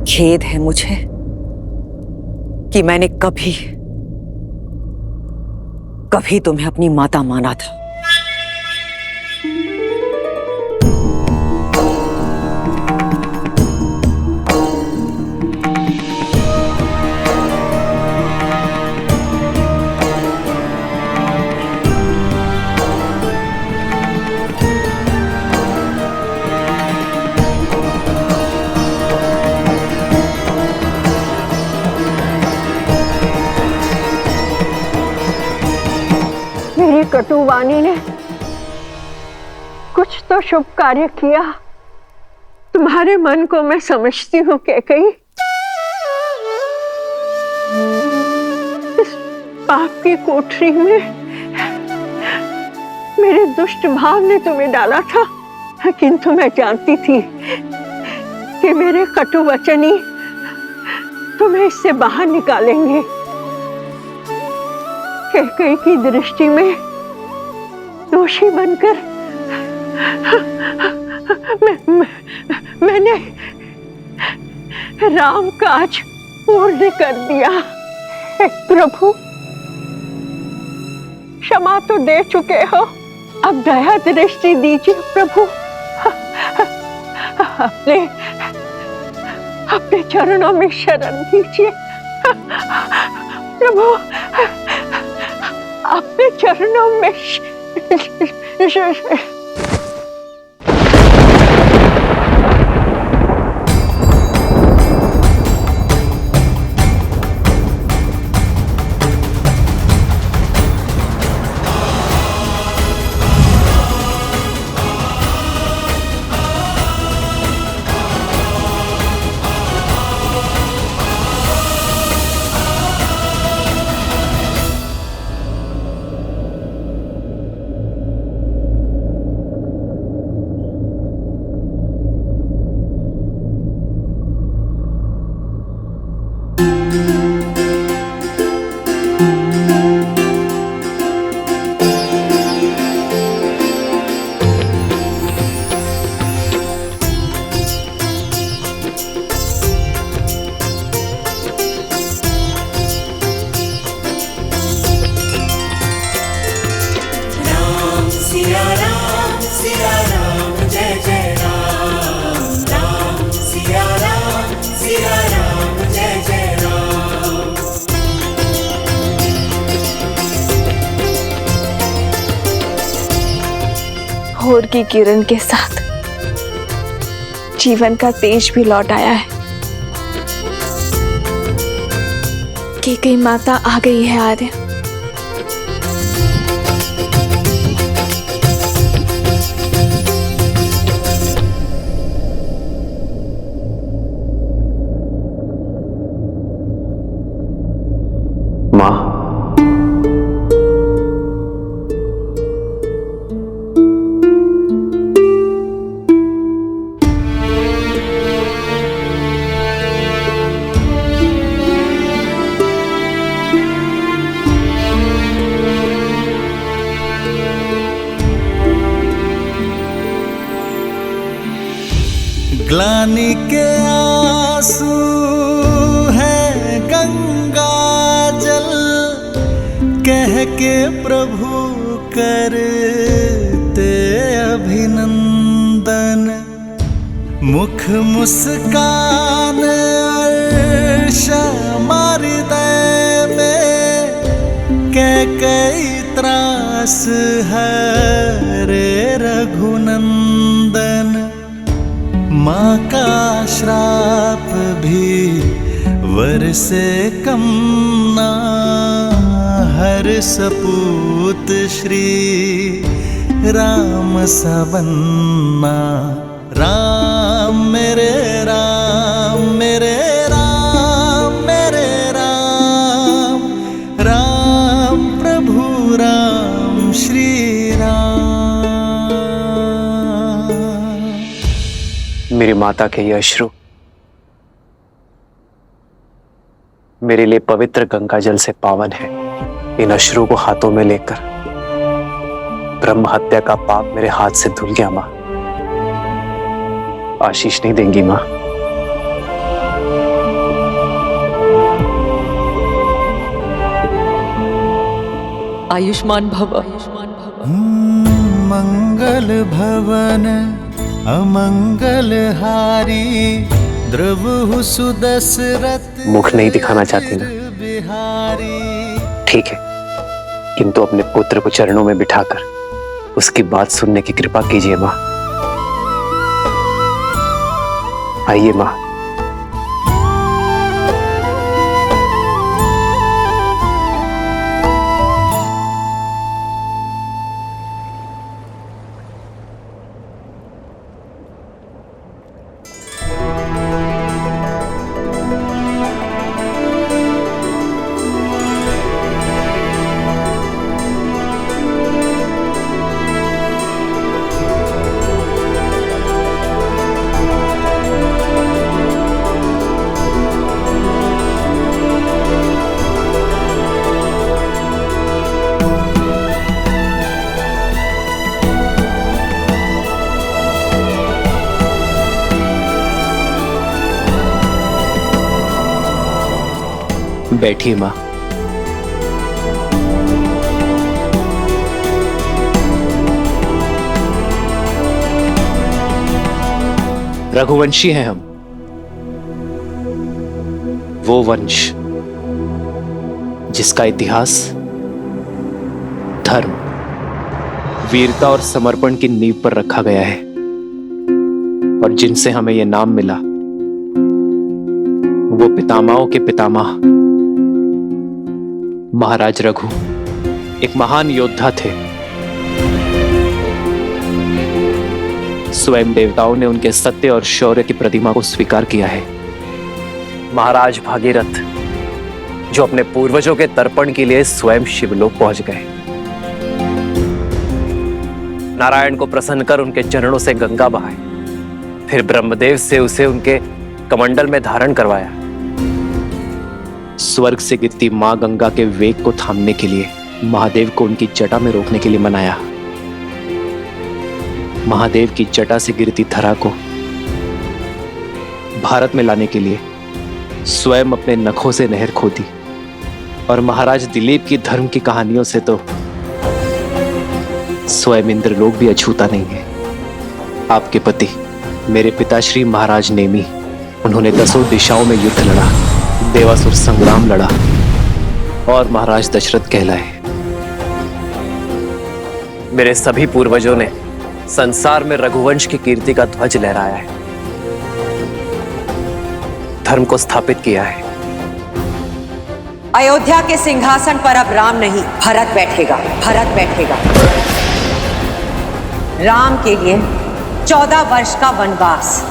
खेद है मुझे कि मैंने कभी तुम्हें अपनी माता माना था। मेरी कटुवाणी ने कुछ तो शुभ कार्य किया। तुम्हारे मन को मैं समझती हूँ कैकेयी। इस पाप की कोठरी में मेरे दुष्ट भाव ने तुम्हें डाला था, किंतु मैं जानती थी कि मेरे कटु वचन ही तुम्हें इससे बाहर निकालेंगे। कैकेयी की दृष्टि में दोषी बनकर मैंने राम काज पूर्ण कर दिया। हे प्रभु, क्षमा तो दे चुके हो, अब दया दृष्टि दीजिए प्रभु। अपने चरणों में शरण दीजिए प्रभु, अपने चरणों में सिया राम जय जय राम, राम सिया राम जय जय राम। भोर की किरण के साथ जीवन का तेज भी लौट आया है। कैकेयी माता आ गई है आर्य। माँ, ग्लानि के आंसू है गंगा जल, कह के प्रभु करते अभिनंदन। मुख मुस्कान हृदय में, कैकेयी त्रास हरे रघुनंदन। माँ का श्राप भी वर से कम ना, हर सपूत श्री राम सबन्ना। राम मेरे राम मेरे राम मेरे राम, राम प्रभु राम श्री राम। मेरी माता के ये अश्रु मेरे लिए पवित्र गंगा जल से पावन है। इन अश्रु को हाथों में लेकर ब्रह्म हत्या का पाप मेरे हाथ से धुल गया। माँ, आशीष नहीं देंगी माँ? आयुष्मान भव। मंगल भवन अमंगल हारी, द्रवहु सुदशरथ मुख नहीं दिखाना चाहती ना? ठीक है, किंतु अपने पुत्र को चरणों में बिठाकर उसकी बात सुनने की कृपा कीजिए माँ। आइए माँ। बैठिए माँ। रघुवंशी हैं हम, वो वंश जिसका इतिहास धर्म, वीरता और समर्पण की नींव पर रखा गया है, और जिनसे हमें यह नाम मिला वो पितामहों के पितामह महाराज रघु एक महान योद्धा थे। स्वयं देवताओं ने उनके सत्य और शौर्य की प्रतिमा को स्वीकार किया है। महाराज भागीरथ जो अपने पूर्वजों के तर्पण के लिए स्वयं शिवलोक पहुंच गए, नारायण को प्रसन्न कर उनके चरणों से गंगा बहाई, फिर ब्रह्मदेव से उसे उनके कमंडल में धारण करवाया। स्वर्ग से गिरती मां गंगा के वेग को थामने के लिए महादेव को उनकी जटा में रोकने के लिए मनाया। महादेव की जटा से गिरती धरा को भारत में लाने के लिए स्वयं अपने नखों से नहर खोदी, और महाराज दिलीप की धर्म की कहानियों से तो स्वयं इंद्रलोक भी अछूता नहीं है। आपके पति मेरे पिताश्री महाराज नेमी, उन्होंने 10 दिशाओं में युद्ध लड़ा, देवासुर संग्राम लड़ा और महाराज दशरथ कहलाए। मेरे सभी पूर्वजों ने संसार में रघुवंश की कीर्ति का ध्वज लहराया है, धर्म को स्थापित किया है। अयोध्या के सिंहासन पर अब राम नहीं, भरत बैठेगा। भरत बैठेगा। राम के लिए 14 वर्ष का वनवास।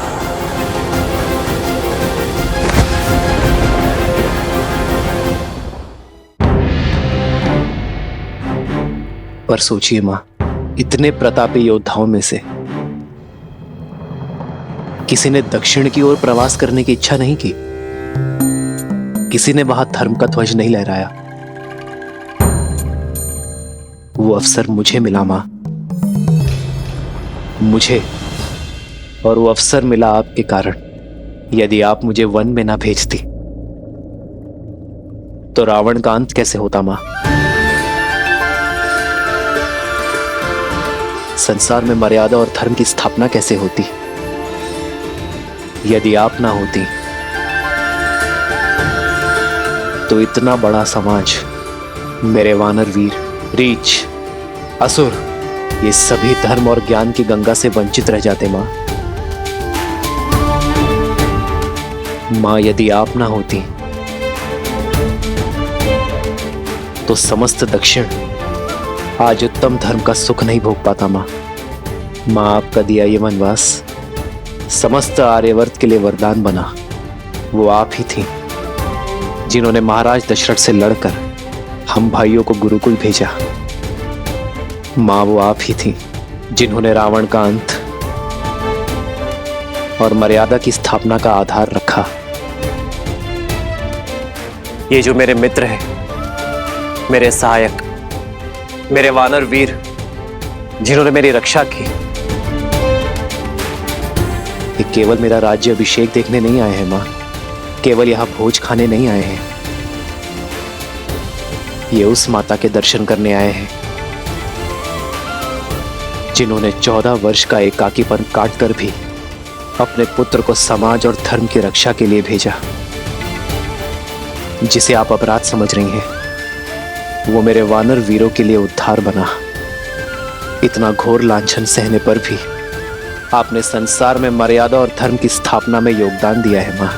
पर सोचिए मां, इतने प्रतापी योद्धाओं में से किसी ने दक्षिण की ओर प्रवास करने की इच्छा नहीं की, किसी ने वहां धर्म का ध्वज नहीं लहराया। वो अवसर मुझे मिला मां, मुझे, और वो अवसर मिला आपके कारण। यदि आप मुझे वन में ना भेजती तो रावण का अंत कैसे होता मां? संसार में मर्यादा और धर्म की स्थापना कैसे होती यदि आप ना होती? तो इतना बड़ा समाज, मेरे वानर वीर, रीछ, असुर, ये सभी धर्म और ज्ञान की गंगा से वंचित रह जाते मां। मां, यदि आप ना होती तो समस्त दक्षिण आज उत्तम धर्म का सुख नहीं भोग पाता मां। मां, आपका दिया ये वनवास समस्त आर्यवर्त के लिए वरदान बना। वो आप ही थी जिन्होंने महाराज दशरथ से लड़कर हम भाइयों को गुरुकुल भेजा। मां, वो आप ही थी जिन्होंने रावण का अंत और मर्यादा की स्थापना का आधार रखा। ये जो मेरे मित्र हैं, मेरे सहायक, मेरे वानर वीर, जिन्होंने मेरी रक्षा की, ये केवल मेरा राज्य अभिषेक देखने नहीं आए हैं मां, केवल यहां भोज खाने नहीं आए हैं। ये उस माता के दर्शन करने आए हैं जिन्होंने 14 वर्ष का एकाकीपन काटकर भी अपने पुत्र को समाज और धर्म की रक्षा के लिए भेजा। जिसे आप अपराध समझ रही हैं, वो मेरे वानर वीरों के लिए उद्धार बना। इतना घोर लांछन सहने पर भी आपने संसार में मर्यादा और धर्म की स्थापना में योगदान दिया है मां।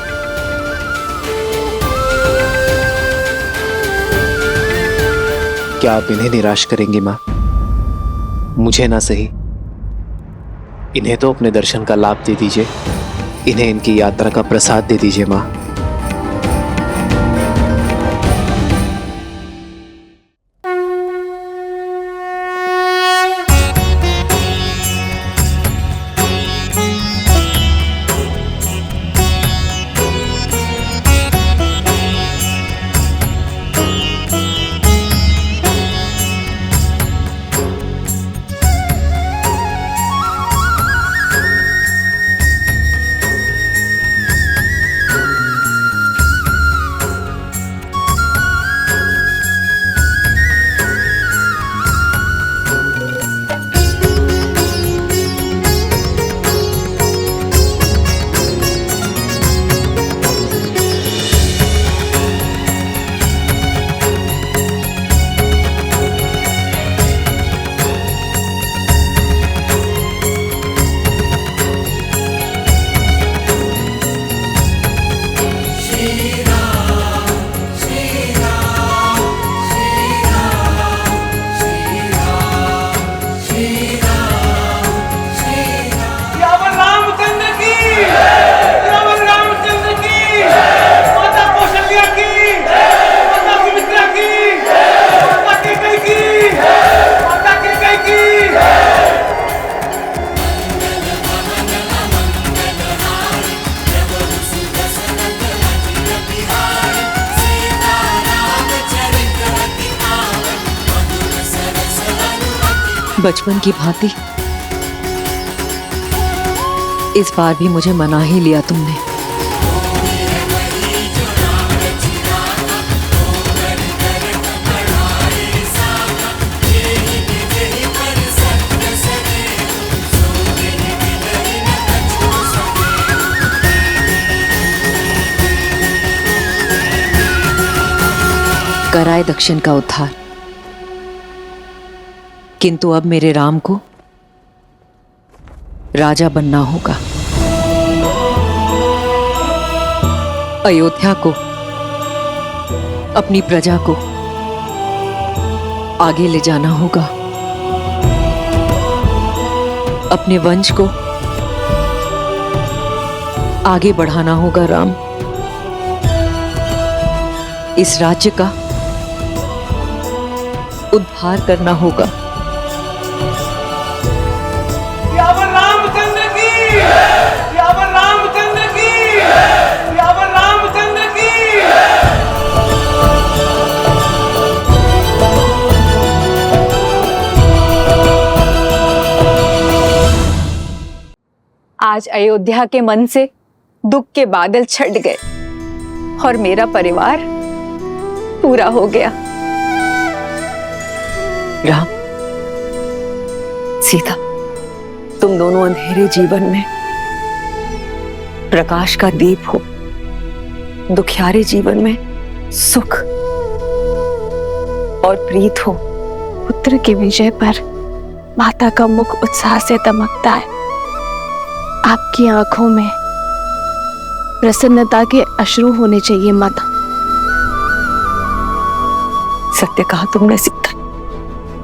क्या आप इन्हें निराश करेंगी मां? मुझे ना सही, इन्हें तो अपने दर्शन का लाभ दे दीजिए, इन्हें इनकी यात्रा का प्रसाद दे दीजिए मां। बचपन की भांति इस बार भी मुझे मना ही लिया तुमने। कराए दक्षिण का उद्धार, किंतु अब मेरे राम को राजा बनना होगा। अयोध्या को, अपनी प्रजा को आगे ले जाना होगा। अपने वंश को आगे बढ़ाना होगा राम। इस राज्य का उद्धार करना होगा। रामचंद्र की, रामचंद्र की, रामचंद्र की। आज अयोध्या के मन से दुख के बादल छट गए और मेरा परिवार पूरा हो गया। राम, सीता, तुम दोनों अंधेरे जीवन में प्रकाश का दीप हो। दुखियारे जीवन में सुख और प्रीत हो। पुत्र की विजय पर माता का मुख उत्साह से दमकता है। आपकी आंखों में प्रसन्नता के अश्रु होने चाहिए माता। सत्य कहा तुमने सीता।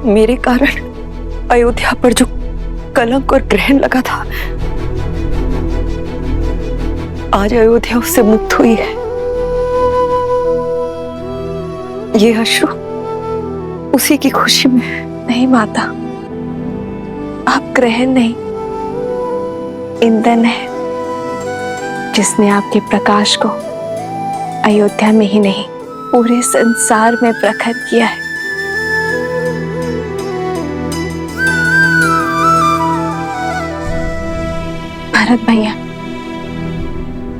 मेरे कारण अयोध्या पर जो कलंक और ग्रहण लगा था, आज अयोध्या उससे मुक्त हुई है। ये अश्रु उसी की खुशी में। नहीं माता, आप ग्रहण नहीं, ईंधन है जिसने आपके प्रकाश को अयोध्या में ही नहीं पूरे संसार में प्रखर किया है। भरत भैया,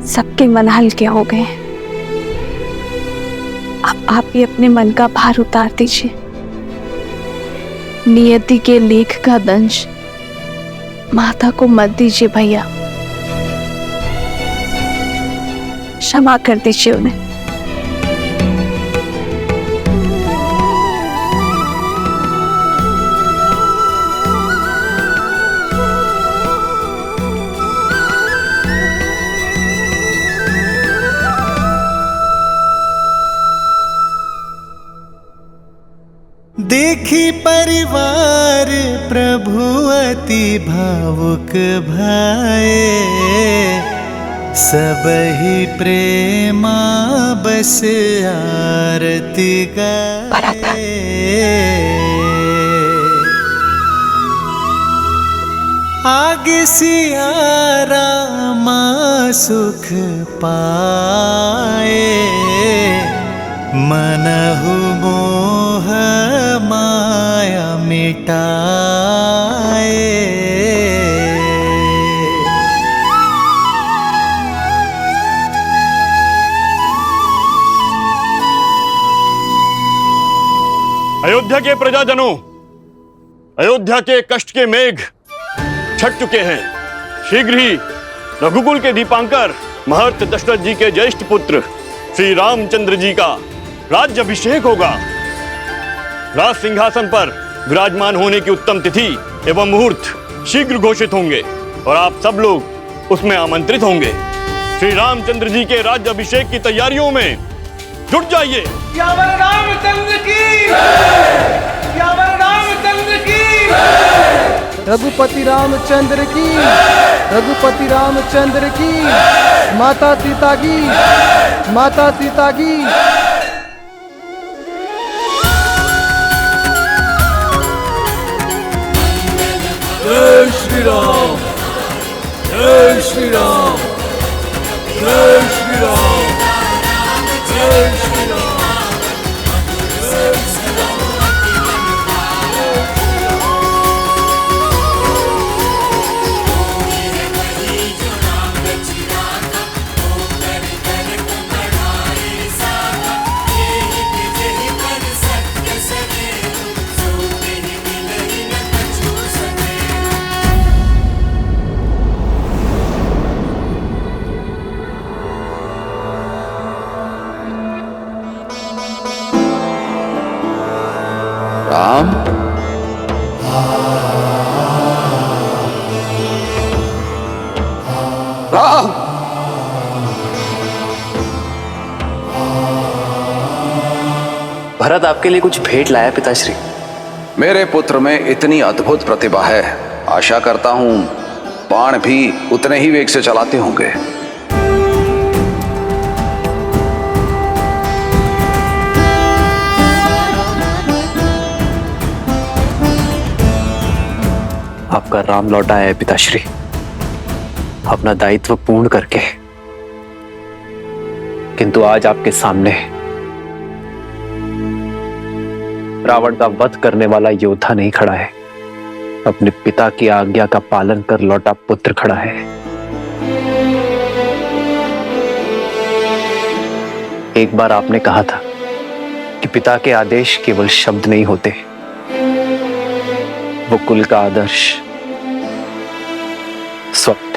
सबके मन हल्के हो गए हैं। अब आप भी अपने मन का भार उतार दीजिए। नियति के लेख का दंश माता को मत दीजिए भैया। क्षमा कर दीजिए उन्हें। देखी परिवार प्रभु अति भावुक भाए, सबहि प्रेमा बस आरती गाए। आगे सिया रामा सुख पाए, मनहु मोह माया मिटाए। अयोध्या के प्रजाजनों, अयोध्या के कष्ट के मेघ छट चुके हैं। शीघ्र ही रघुकुल के दीपांकर महर्षि दशरथ जी के ज्येष्ठ पुत्र श्री रामचंद्र जी का राज्याभिषेक होगा। राज सिंहासन पर विराजमान होने की उत्तम तिथि एवं मुहूर्त शीघ्र घोषित होंगे और आप सब लोग उसमें आमंत्रित होंगे। श्री रामचंद्र जी के राज्याभिषेक की तैयारियों में जुट जाइए। रामचंद्र की, रामचंद्र की। रघुपति रामचंद्र की, रघुपति रामचंद्र की। माता सीता की, माता सीता की। जय श्री राम, जय श्री राम, जय श्री राम, जय श्री राम। राम! भरत आपके लिए कुछ भेंट लाया पिताश्री। मेरे पुत्र में इतनी अद्भुत प्रतिभा है, आशा करता हूं बाण भी उतने ही वेग से चलाते होंगे। आपका राम लौटा है पिताश्री, अपना दायित्व पूर्ण करके। किंतु आज आपके सामने रावण का वध करने वाला योद्धा नहीं खड़ा है, अपने पिता की आज्ञा का पालन कर लौटा पुत्र खड़ा है। एक बार आपने कहा था कि पिता के आदेश केवल शब्द नहीं होते, वो कुल का आदर्श स्वप्न,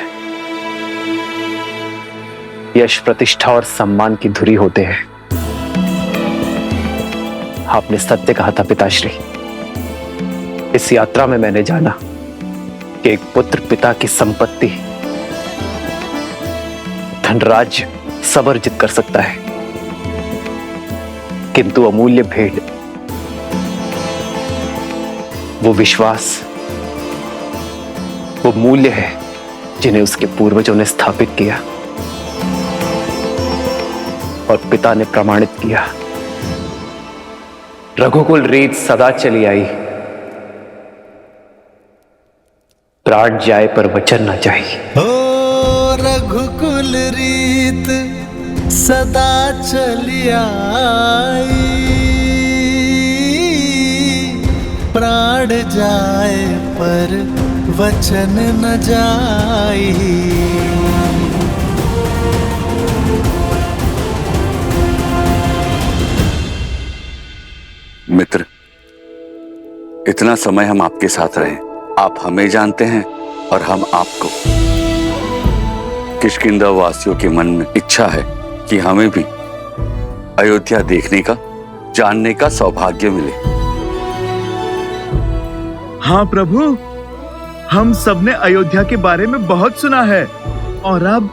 यश, प्रतिष्ठा और सम्मान की धुरी होते हैं। आपने सत्य कहा था पिताश्री। इस यात्रा में मैंने जाना कि एक पुत्र पिता की संपत्ति, धनराज्य सब अर्जित कर सकता है, किंतु अमूल्य भेंट, वो विश्वास, वो मूल्य है जिन्हें उसके पूर्वजों ने स्थापित किया और पिता ने प्रमाणित किया। रघुकुल रीत सदा चली आई, प्राण जाए पर वचन न जाए। ओ रघुकुल रीत सदा चली आई, प्राण जाए पर वचन न जाई। मित्र, इतना समय हम आपके साथ रहे, आप हमें जानते हैं और हम आपको। किष्किंधा वासियों के मन में इच्छा है कि हमें भी अयोध्या देखने का, जानने का सौभाग्य मिले। हाँ प्रभु, हम सबने अयोध्या के बारे में बहुत सुना है और अब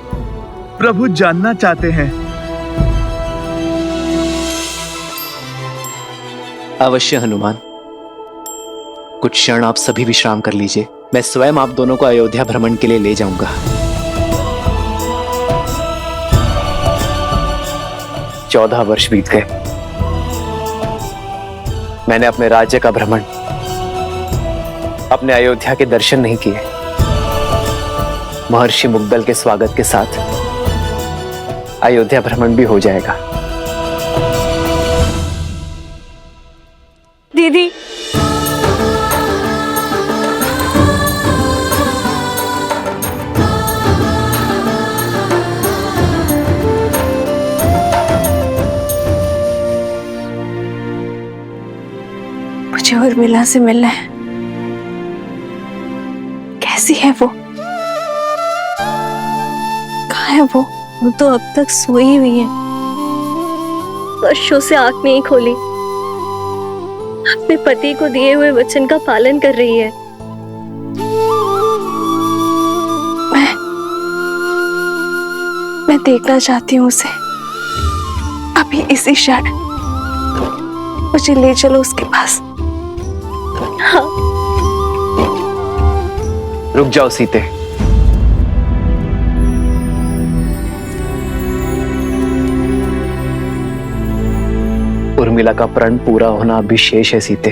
प्रभु जानना चाहते हैं। अवश्य हनुमान, कुछ क्षण आप सभी विश्राम कर लीजिए, मैं स्वयं आप दोनों को अयोध्या भ्रमण के लिए ले जाऊंगा। 14 वर्ष बीत गए, मैंने अपने राज्य का भ्रमण, अपने अयोध्या के दर्शन नहीं किए। महर्षि मुग्दल के स्वागत के साथ अयोध्या भ्रमण भी हो जाएगा। दीदी, मुझे उर्मिला से मिलना है। कैसी है वो? कहाँ है वो? वो तो अब तक सोई हुई है, वर्षों से आंख नहीं खोली, अपने पति को दिए हुए वचन का पालन कर रही है। मैं देखना चाहती हूँ उसे, अभी इसी क्षण। मुझे ले चलो उसके पास। हाँ। रुक जाओ सीते, उर्मिला का प्रण पूरा होना अभी शेष है सीते।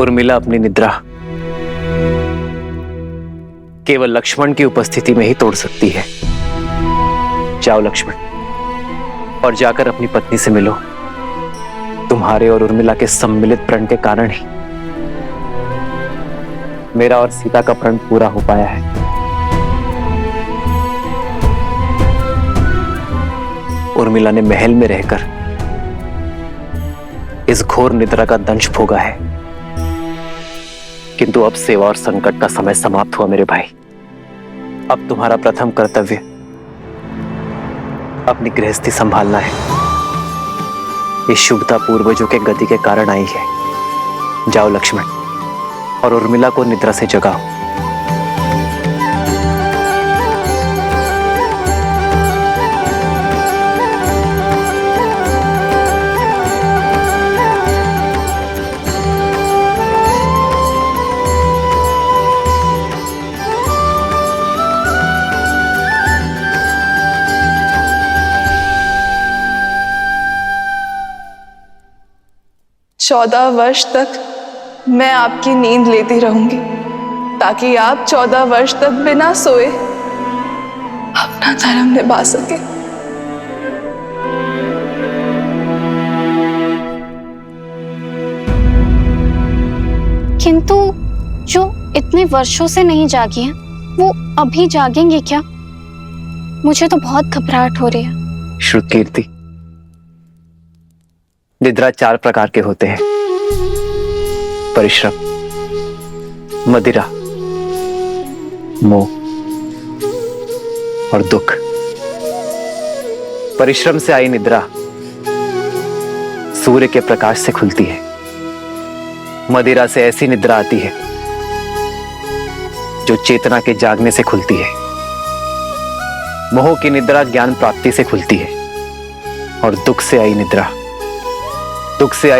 उर्मिला अपनी निद्रा केवल लक्ष्मण की उपस्थिति में ही तोड़ सकती है। जाओ लक्ष्मण, और जाकर अपनी पत्नी से मिलो। तुम्हारे और उर्मिला के सम्मिलित प्रण के कारण ही मेरा और सीता का प्रण पूरा हो पाया है। उर्मिला ने महल में रहकर इस घोर निद्रा का दंश भोगा है, किंतु अब सेवा और संकट का समय समाप्त हुआ मेरे भाई। अब तुम्हारा प्रथम कर्तव्य अपनी गृहस्थी संभालना है। ये शुभता पूर्वजों के गति के कारण आई है। जाओ लक्ष्मण, और उर्मिला को निद्रा से जगाओ। 14 वर्ष तक मैं आपकी नींद लेती रहूंगी, ताकि आप 14 वर्ष तक बिना सोए अपना धर्म निभा सके। किंतु जो इतने वर्षों से नहीं जागी हैं, वो अभी जागेंगे क्या? मुझे तो बहुत घबराहट हो रही है। श्रुतकीर्ति, निद्रा 4 प्रकार के होते हैं: परिश्रम, मदिरा, मोह और दुख। परिश्रम से आई निद्रा सूर्य के प्रकाश से खुलती है। मदिरा से ऐसी निद्रा आती है जो चेतना के जागने से खुलती है। मोह की निद्रा ज्ञान प्राप्ति से खुलती है। और दुख से आई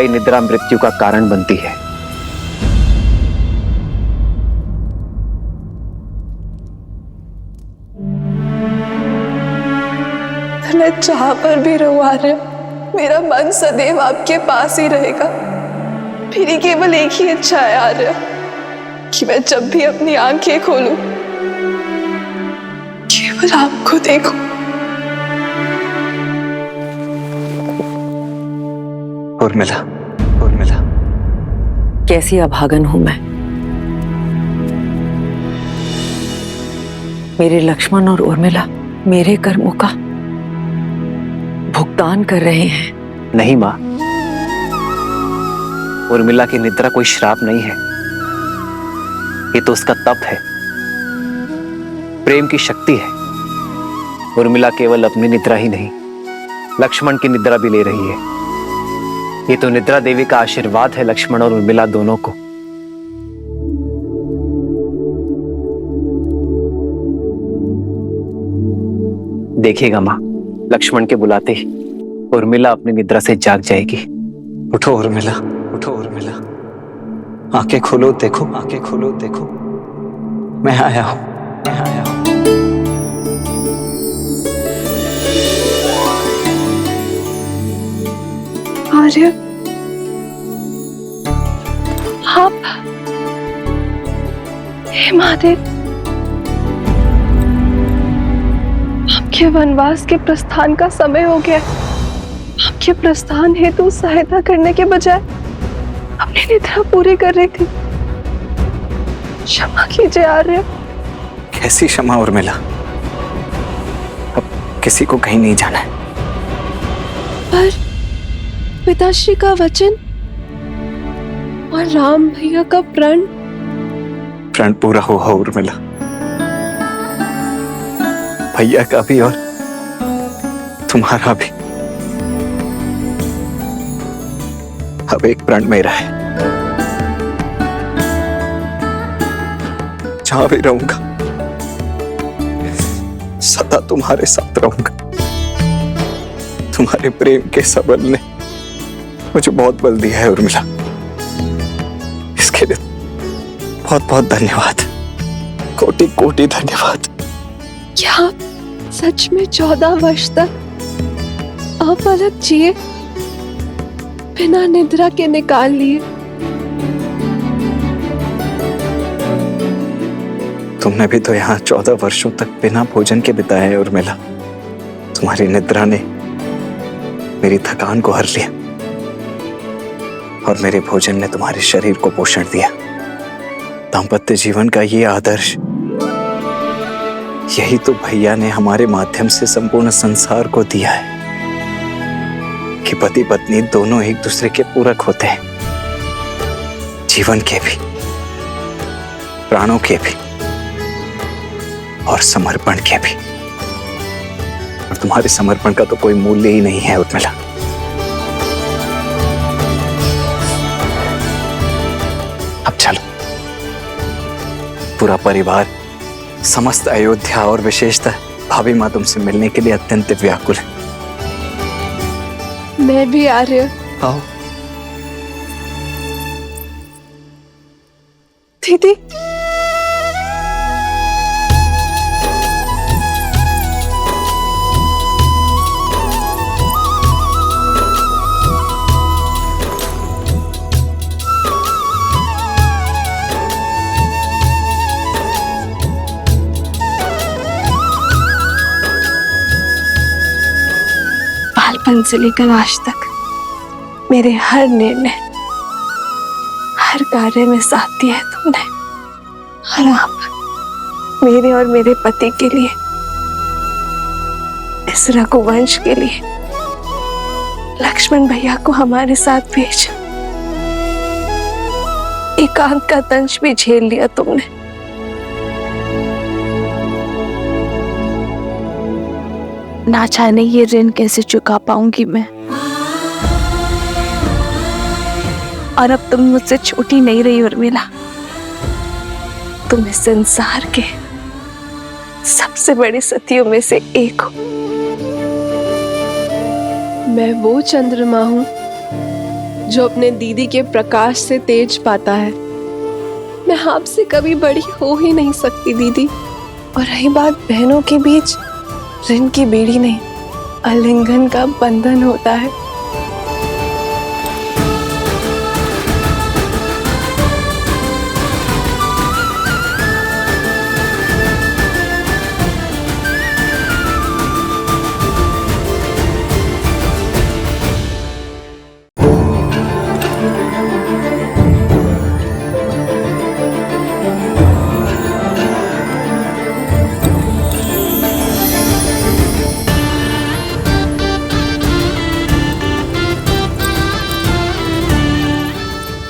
निद्रा मृत्यु का कारण बनती है। मैं जहां पर भी रहूं आर्य, मेरा मन सदैव आपके पास ही रहेगा। मेरी केवल एक ही इच्छा है आर्य, कि मैं जब भी अपनी आंखें खोलूं केवल आपको देखूं। उर्मिला, कैसी अभागन हूं मैं। मेरे लक्ष्मण और उर्मिला मेरे कर्मों का भुगतान कर रहे हैं। नहीं मां, उर्मिला की निद्रा कोई श्राप नहीं है। ये तो उसका तप है, प्रेम की शक्ति है। उर्मिला केवल अपनी निद्रा ही नहीं, लक्ष्मण की निद्रा भी ले रही है। ये तो निद्रा देवी का आशीर्वाद है लक्ष्मण और उर्मिला दोनों को। देखिएगा मां, लक्ष्मण के बुलाते ही उर्मिला अपनी निद्रा से जाग जाएगी। उठो उर्मिला, आंखें खोलो, देखो, मैं आया हूं। आर्य, आप, हे महादेव, आपके वनवास के प्रस्थान का समय हो गया। आपके प्रस्थान हेतु सहायता करने के बजाय अपनी निद्रा पूरी कर रही थी। क्षमा कीजिए आर्य। कैसी क्षमा उर्मिला, अब किसी को कहीं नहीं जाना है। पर पिताश्री का वचन और राम भैया का प्रण पूरा हुआ उर्मिला। भैया का भी और तुम्हारा भी। अब एक प्रण मेरा है, जहां भी रहूंगा सदा तुम्हारे साथ रहूंगा। तुम्हारे प्रेम के सबल ने मुझे बहुत बल दिया है उर्मिला, इसके लिए बहुत बहुत धन्यवाद, कोटि कोटि धन्यवाद। क्या आप सच में 14 वर्ष तक अपलक जिए, बिना निद्रा के निकाल लिए? तुमने भी तो यहाँ 14 वर्षों तक बिना भोजन के बिताए हैं उर्मिला। तुम्हारी निद्रा ने मेरी थकान को हर लिया और मेरे भोजन ने तुम्हारे शरीर को पोषण दिया। दाम्पत्य जीवन का ये आदर्श, यही तो भैया ने हमारे माध्यम से संपूर्ण संसार को दिया है कि पति पत्नी दोनों एक दूसरे के पूरक होते हैं, जीवन के भी, प्राणों के भी और समर्पण के भी। और तुम्हारे समर्पण का तो कोई मूल्य ही नहीं है उर्मिला। अब चलो, पूरा परिवार, समस्त अयोध्या और विशेषतः भाभी माँ तुमसे मिलने के लिए अत्यंत व्याकुल है। मैं भी आ रही हूँ। आओ दीदी। बचपन से लेकर आज तक मेरे हर निर्णय, हर कार्य में साथ दिया है तुमने। और आप मेरे और मेरे पति के लिए, इस रघुवंश के लिए लक्ष्मण भैया को हमारे साथ भेजा। एकांत का दंश भी झेल लिया तुमने। ना जाने ये ऋण कैसे चुका पाऊंगी मैं। और अब तुम मुझसे छोटी नहीं रही उर्मिला, तुम इस संसार के सबसे बड़ी सतियों में से एक हो। मैं वो चंद्रमा हूँ जो अपने दीदी के प्रकाश से तेज पाता है। मैं आपसे कभी बड़ी हो ही नहीं सकती दीदी। और रही बात बहनों के बीच, ऋण की बेड़ी नहीं, आलिंगन का बंधन होता है।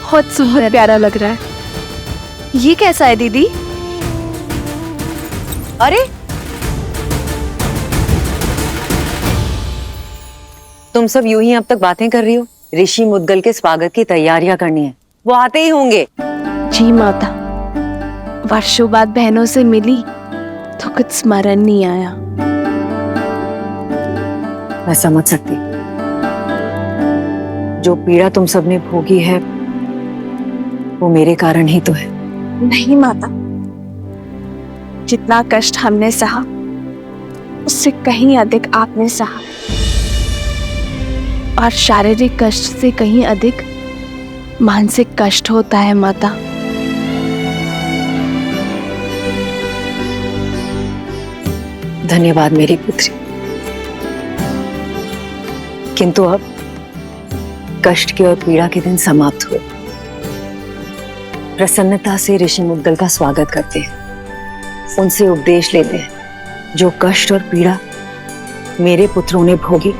बहुत प्यारा लग रहा है। ये कैसा है दीदी? अरे तुम सब यूं ही अब तक बातें कर रही हो। ऋषि मुद्गल के स्वागत की तैयारियां करनी है, वो आते ही होंगे। जी माता, वर्षों बाद बहनों से मिली तो कुछ स्मरण नहीं आया। मैं समझ सकती, जो पीड़ा तुम सबने भोगी है वो मेरे कारण ही तो है। नहीं माता, जितना कष्ट हमने सहा उससे कहीं अधिक आपने सहा, और शारीरिक कष्ट से कहीं अधिक मानसिक कष्ट होता है माता। धन्यवाद मेरी पुत्री, किंतु अब कष्ट के और पीड़ा के दिन समाप्त हुए। प्रसन्नता से ऋषि मुद्गल का स्वागत करते हैं, उनसे उपदेश लेते हैं। जो कष्ट और पीड़ा मेरे पुत्रों ने भोगी,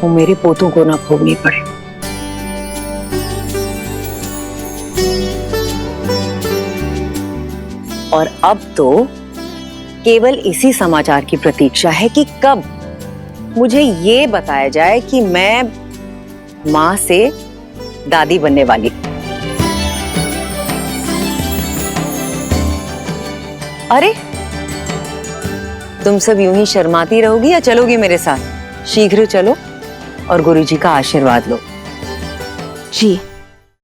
वो मेरे पोतों को ना भोगनी पड़े। और अब तो केवल इसी समाचार की प्रतीक्षा है कि कब मुझे ये बताया जाए कि मैं मां से दादी बनने वाली। अरे तुम सब यूं ही शर्माती रहोगी या चलोगी मेरे साथ? शीघ्र चलो और गुरुजी का आशीर्वाद लो। जी।